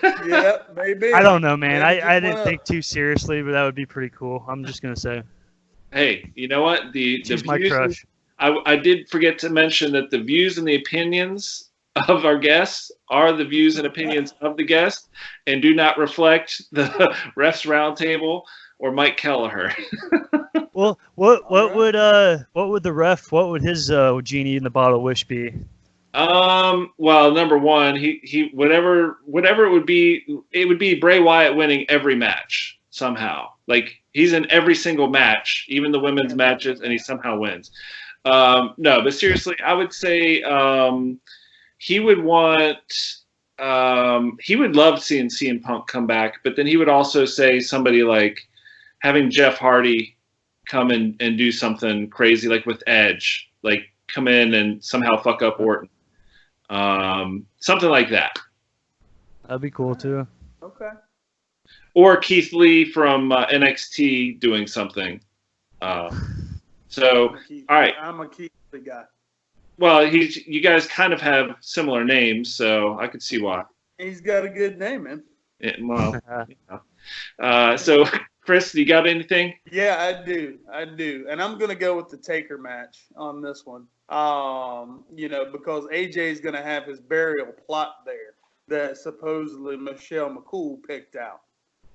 Yeah, maybe. I don't know, man. I didn't think too seriously, but that would be pretty cool. I'm just going to say. Hey, you know what? She's my crush. I did forget to mention that the views and the opinions of our guests are the views and opinions of the guest and do not reflect the Refs Roundtable or Mike Kelleher. Well, what would his genie in the bottle wish be? Well, number one, he whatever it would be Bray Wyatt winning every match somehow. Like he's in every single match, even the women's matches, and he somehow wins. No, but seriously, I would say he would love seeing CM Punk come back, but then he would also say somebody like having Jeff Hardy come and do something crazy like with Edge, like come in and somehow fuck up Orton. Something like that. That'd be cool too. Okay. Or Keith Lee from NXT doing something. All right. I'm a Keith Lee guy. Well, you guys kind of have similar names, so I could see why. He's got a good name, man. Yeah, well, so Chris, you got anything? Yeah, I do. And I'm going to go with the Taker match on this one. Because AJ is going to have his burial plot there that supposedly Michelle McCool picked out.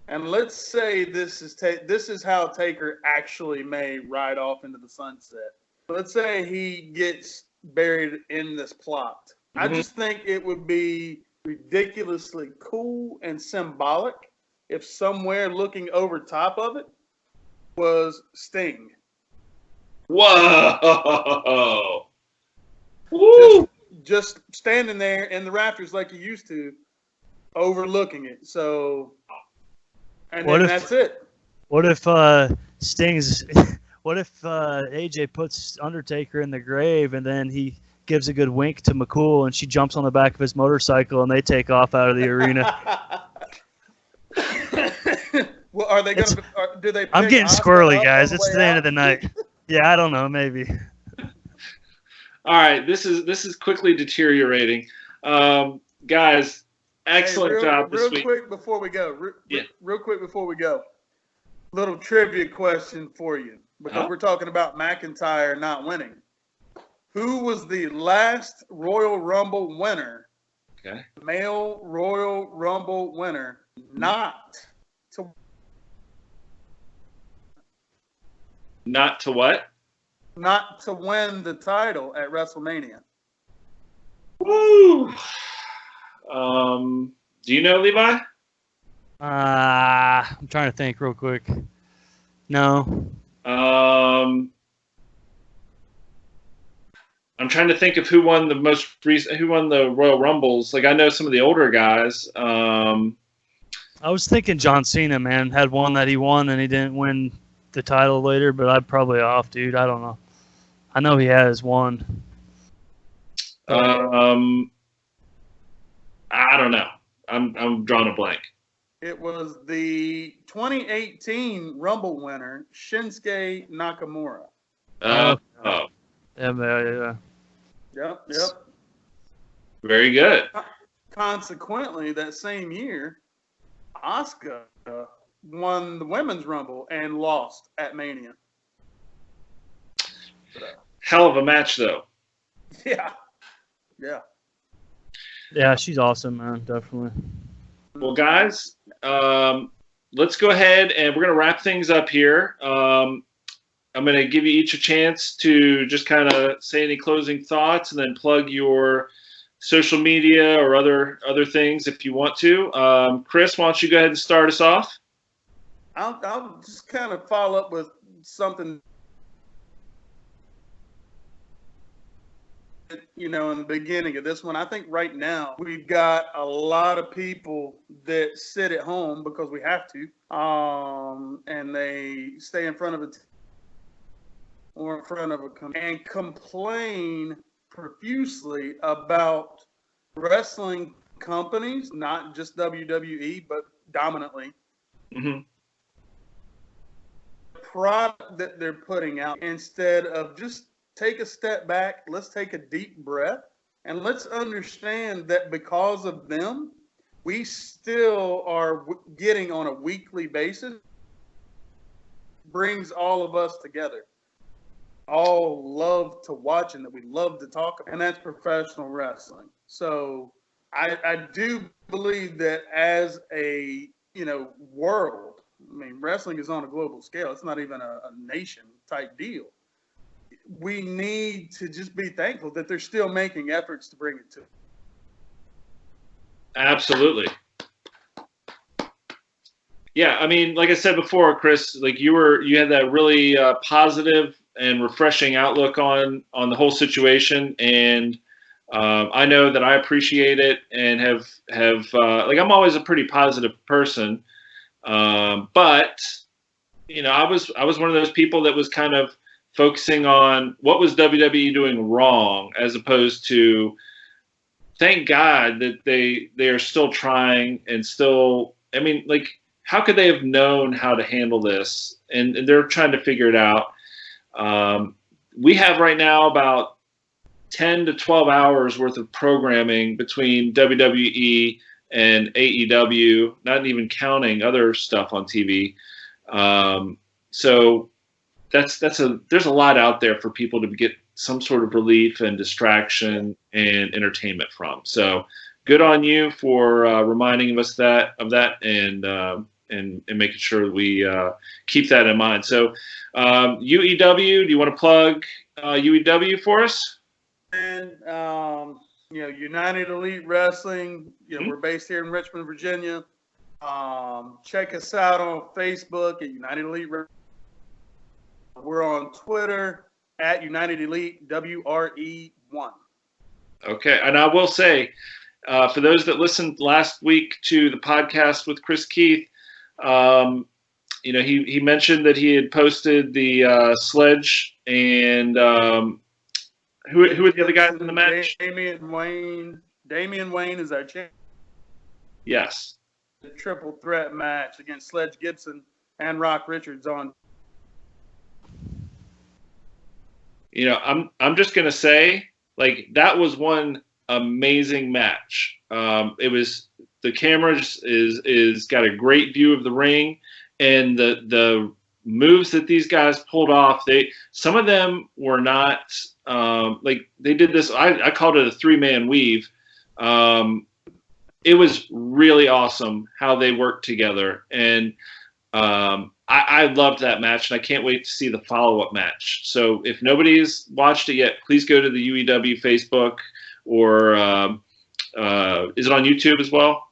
And let's say this is how Taker actually may ride off into the sunset. Let's say he gets buried in this plot. Mm-hmm. I just think it would be ridiculously cool and symbolic if somewhere looking over top of it was Sting. Whoa! Woo! Just standing there in the rafters like he used to, overlooking it. So, and then that's it. What if Sting's? What if AJ puts Undertaker in the grave and then he gives a good wink to McCool and she jumps on the back of his motorcycle and they take off out of the arena? Well, are they going to? Do they? I'm getting squirrely, guys. It's the end of the night. Yeah, I don't know. Maybe. All right, this is quickly deteriorating, guys. Excellent job this week. Real quick before we go, little trivia question for you because we're talking about McIntyre not winning. Who was the last Royal Rumble winner? Okay. Male Royal Rumble winner, not to what? Not to win the title at WrestleMania. Woo! Do you know, Levi? I'm trying to think real quick. No. I'm trying to think of who won who won the Royal Rumbles. Like I know some of the older guys. I was thinking John Cena, man, had one that he won and he didn't win the title later, but I'm probably off, dude. I don't know. I know he has one. I don't know. I'm drawing a blank. It was the 2018 Rumble winner, Shinsuke Nakamura. Oh. Yeah. Yep. Very good. Consequently, that same year, Asuka won the Women's Rumble and lost at Mania. Hell of a match, though. Yeah. Yeah, she's awesome, man. Definitely. Well, guys, let's go ahead and we're going to wrap things up here. I'm going to give you each a chance to just kind of say any closing thoughts and then plug your social media or other things if you want to. Chris, why don't you go ahead and start us off? I'll just kind of follow up with something, in the beginning of this one. I think right now we've got a lot of people that sit at home because we have to, and they stay in front of or in front of and complain profusely about wrestling companies, not just WWE, but dominantly. Mm-hmm. Product that they're putting out, instead of just take a step back, let's take a deep breath, and let's understand that because of them, we still are getting on a weekly basis, brings all of us together. All love to watch and that we love to talk about, and that's professional wrestling. So I do believe that as a world, I mean, wrestling is on a global scale. It's not even a nation type deal. We need to just be thankful that they're still making efforts to bring it to. Absolutely. Yeah, I mean, like I said before, Chris, like you had that really positive and refreshing outlook on the whole situation, and I know that I appreciate it and have like I'm always a pretty positive person, but I was one of those people that was kind of focusing on what was WWE doing wrong, as opposed to thank God that they are still trying and still. I mean, like, how could they have known how to handle this? And they're trying to figure it out. We have right now about 10 to 12 hours worth of programming between WWE and AEW, not even counting other stuff on TV. So there's a lot out there for people to get some sort of relief and distraction and entertainment from. So good on you for reminding us of that and making sure that we keep that in mind. So UEW, do you want to plug UEW for us? And United Elite Wrestling. We're based here in Richmond, Virginia. Check us out on Facebook at United Elite Wrestling. We're on Twitter at United Elite WRE1. Okay, and I will say, for those that listened last week to the podcast with Chris Keith, he mentioned that he had posted the Sledge and who are the other guys in the match? Damian Wayne is our champion. Yes. The triple threat match against Sledge Gibson and Rock Richards on. I'm just gonna say, like, that was one amazing match. It was, the camera is got a great view of the ring, and the moves that these guys pulled off, some of them were not like, they did this, I called it a 3-man weave. It was really awesome how they worked together, and I loved that match, and I can't wait to see the follow-up match. So if nobody's watched it yet, please go to the UEW Facebook, or is it on YouTube as well?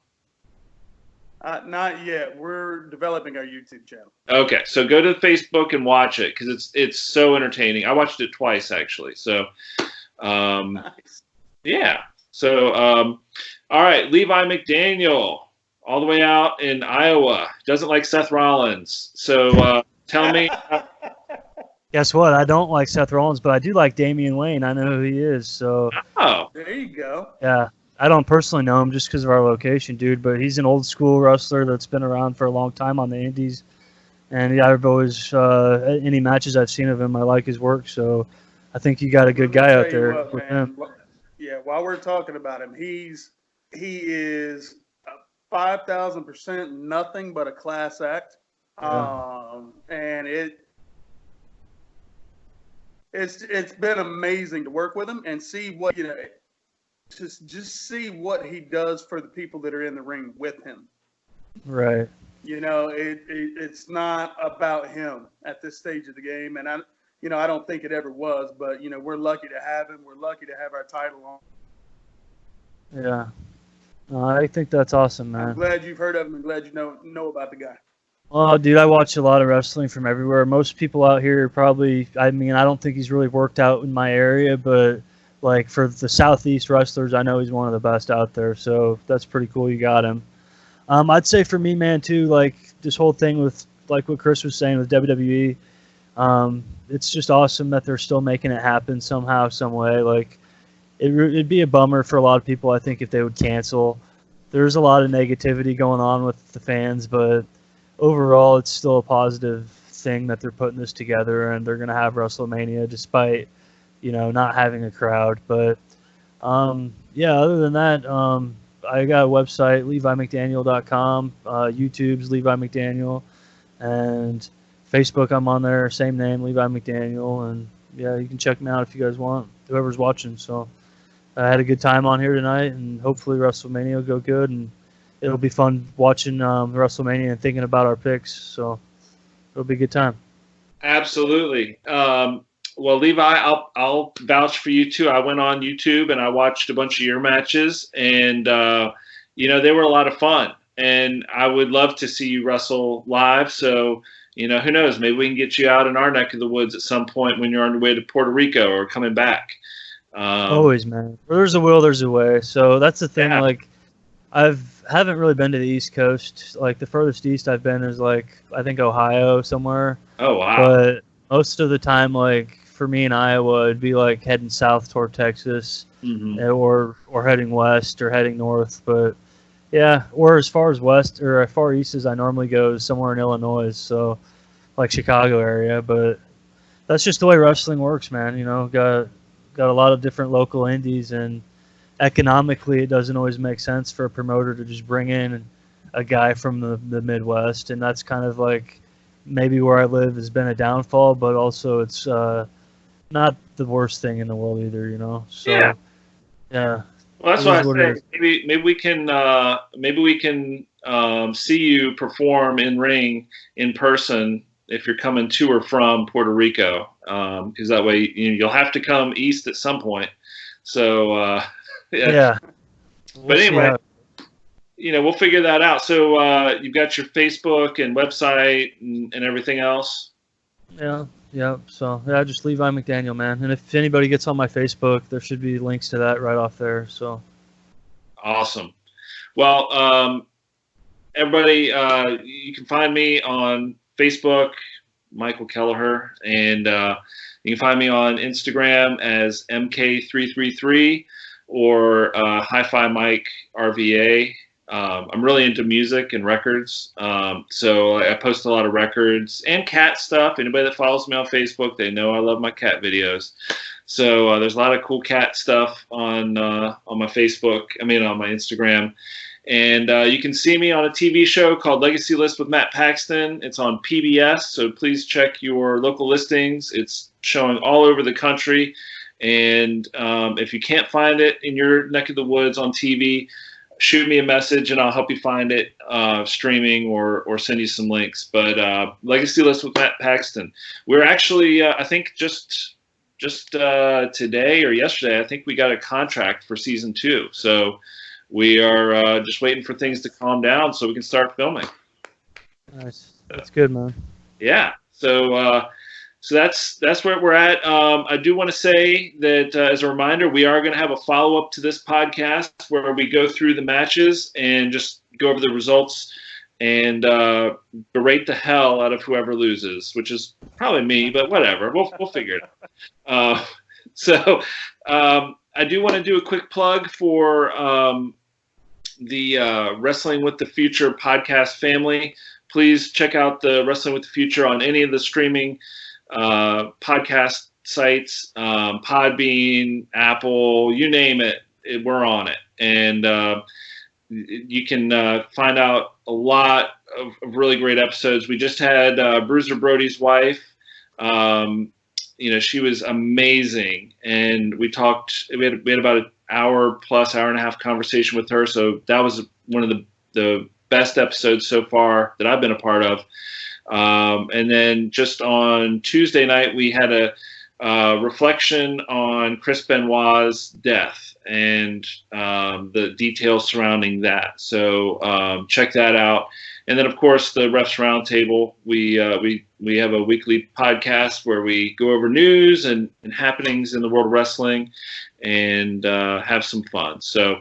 Not yet. We're developing our YouTube channel. Okay, so go to Facebook and watch it, because it's so entertaining. I watched it twice, actually. So Nice. Yeah. So, all right, Levi McDaniel, all the way out in Iowa, doesn't like Seth Rollins. So tell me. Guess what? I don't like Seth Rollins, but I do like Damian Wayne. I know who he is. So, Oh, There you go. yeah. I don't personally know him just because of our location, dude, but he's an old school wrestler that's been around for a long time on the indies. And yeah, I've always, any matches I've seen of him, I like his work. So I think you got a good Let me guy tell out you there what, with man. him. Yeah, while we're talking about him, he is 5,000% nothing but a class act. Yeah. And it's been amazing to work with him and see what just see what he does for the people that are in the ring with him. Right. It's not about him at this stage of the game, and I don't think it ever was. But we're lucky to have him. We're lucky to have our title on. Yeah. I think that's awesome, I'm man. glad you've heard of him and glad you know about the guy. Oh, dude, I watch a lot of wrestling from everywhere. Most people out here probably, I mean, I don't think he's really worked out in my area, but like for the Southeast wrestlers, I know he's one of the best out there. So that's pretty cool you got him. I'd say for me, man, too, like this whole thing with like what Chris was saying with WWE, it's just awesome that they're still making it happen somehow, some way. Like it'd be a bummer for a lot of people, I think, if they would cancel. There's a lot of negativity going on with the fans, but overall, it's still a positive thing that they're putting this together and they're going to have WrestleMania despite, not having a crowd. But, yeah, other than that, I got a website, LeviMcDaniel.com, YouTube's Levi McDaniel, and Facebook, I'm on there, same name, Levi McDaniel. And, yeah, you can check me out if you guys want, whoever's watching. So I had a good time on here tonight, and hopefully WrestleMania will go good, and it'll be fun watching WrestleMania and thinking about our picks. So it'll be a good time. absolutely. Well, Levi, I'll vouch for you too. I went on YouTube and I watched a bunch of your matches, and they were a lot of fun. And I would love to see you wrestle live. So who knows? Maybe we can get you out in our neck of the woods at some point when you're on your way to Puerto Rico or coming back. Always, man. Where there's a will, there's a way. So that's the thing. Yeah. Like, haven't really been to the East Coast. Like the furthest east I've been is like I think Ohio somewhere. Oh wow! But most of the time, like for me in Iowa, it'd be like heading south toward Texas, or heading west or heading north. But yeah, or as far as west or as far east as I normally go is somewhere in Illinois. So like Chicago area. But that's just the way wrestling works, man. Got a lot of different local indies, and economically it doesn't always make sense for a promoter to just bring in a guy from the Midwest, and that's kind of like maybe where I live has been a downfall, but also it's not the worst thing in the world either, So yeah. Well, that's what I say. Maybe we can see you perform in ring in person if you're coming to or from Puerto Rico, because that way you'll have to come east at some point. So yeah. But anyway, we'll figure that out. So you've got your Facebook and website and everything else. Yeah. So yeah, just Levi McDaniel, man. And if anybody gets on my Facebook, there should be links to that right off there. So awesome. Well, everybody, you can find me on Facebook, Michael Kelleher, and you can find me on Instagram as MK333 or Hi-Fi Mike RVA. I'm really into music and records, so I post a lot of records and cat stuff. Anybody that follows me on Facebook, they know I love my cat videos. So there's a lot of cool cat stuff on my Facebook. On my Instagram. And you can see me on a TV show called Legacy List with Matt Paxton. It's on PBS, so please check your local listings. It's showing all over the country. And if you can't find it in your neck of the woods on TV, shoot me a message and I'll help you find it streaming or send you some links. But Legacy List with Matt Paxton. We're actually, I think just today or yesterday, I think we got a contract for season 2. So we are just waiting for things to calm down so we can start filming. Nice. That's good, man. Yeah. So So that's where we're at. I do want to say that as a reminder, we are going to have a follow-up to this podcast where we go through the matches and just go over the results and berate the hell out of whoever loses, which is probably me, but whatever. We'll figure it out. So I do want to do a quick plug for the Wrestling with the Future podcast family. Please check out the Wrestling with the Future on any of the streaming podcast sites, Podbean, Apple, you name it, we're on it. And you can find out a lot of really great episodes. We just had Bruiser Brody's wife. She was amazing, and we talked. We had about an hour and a half conversation with her. So that was one of the best episodes so far that I've been a part of. And then just on Tuesday night, we had a reflection on Chris Benoit's death and the details surrounding that. So check that out. And then, of course, the Refs Roundtable. We have a weekly podcast where we go over news and happenings in the world of wrestling and have some fun. So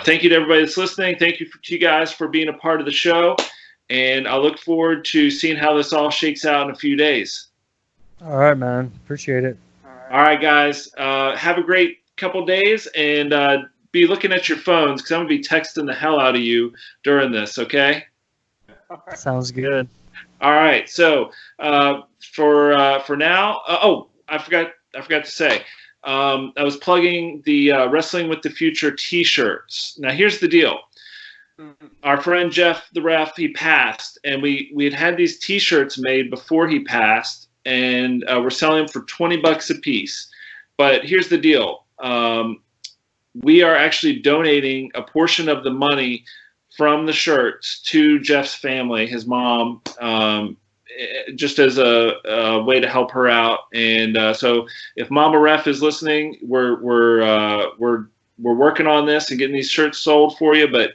thank you to everybody that's listening. Thank you to you guys for being a part of the show. And I look forward to seeing how this all shakes out in a few days. All right, man. Appreciate it. All right, guys. Have a great couple days, and be looking at your phones because I'm going to be texting the hell out of you during this, okay? Sounds good. All right. So for now, I forgot to say, I was plugging the Wrestling with the Future T-shirts. Now, here's the deal. Our friend Jeff the Ref, he passed, and we had these T-shirts made before he passed, and we're selling them for $20 a piece. But here's the deal: we are actually donating a portion of the money from the shirts to Jeff's family, his mom, just as a way to help her out. And so, if Mama Ref is listening, we're working on this and getting these shirts sold for you, but.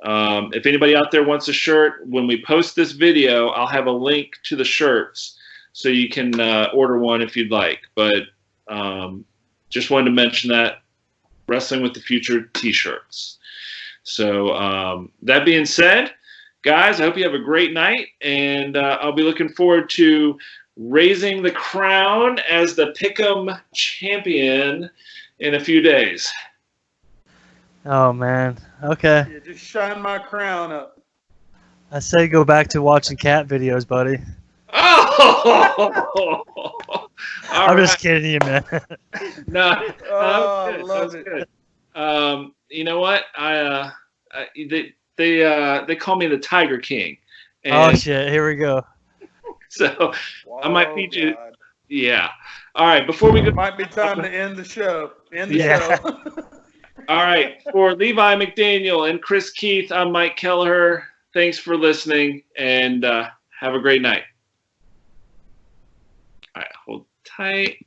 If anybody out there wants a shirt, when we post this video, I'll have a link to the shirts so you can order one if you'd like. But just wanted to mention that Wrestling with the Future T-shirts. So that being said, guys, I hope you have a great night, and I'll be looking forward to raising the crown as the Pick'em champion in a few days. Oh, man. Okay. Yeah, just shine my crown up. I say go back to watching cat videos, buddy. Oh! I'm just kidding you, man. No, I love it. Good. You know what? They call me the Tiger King. And oh, shit. Here we go. So I might feed you. God. Yeah. All right. Before we go. Might be time to end the show. Show. All right. For Levi McDaniel and Chris Keith, I'm Mike Kelleher. Thanks for listening, and have a great night. All right. Hold tight.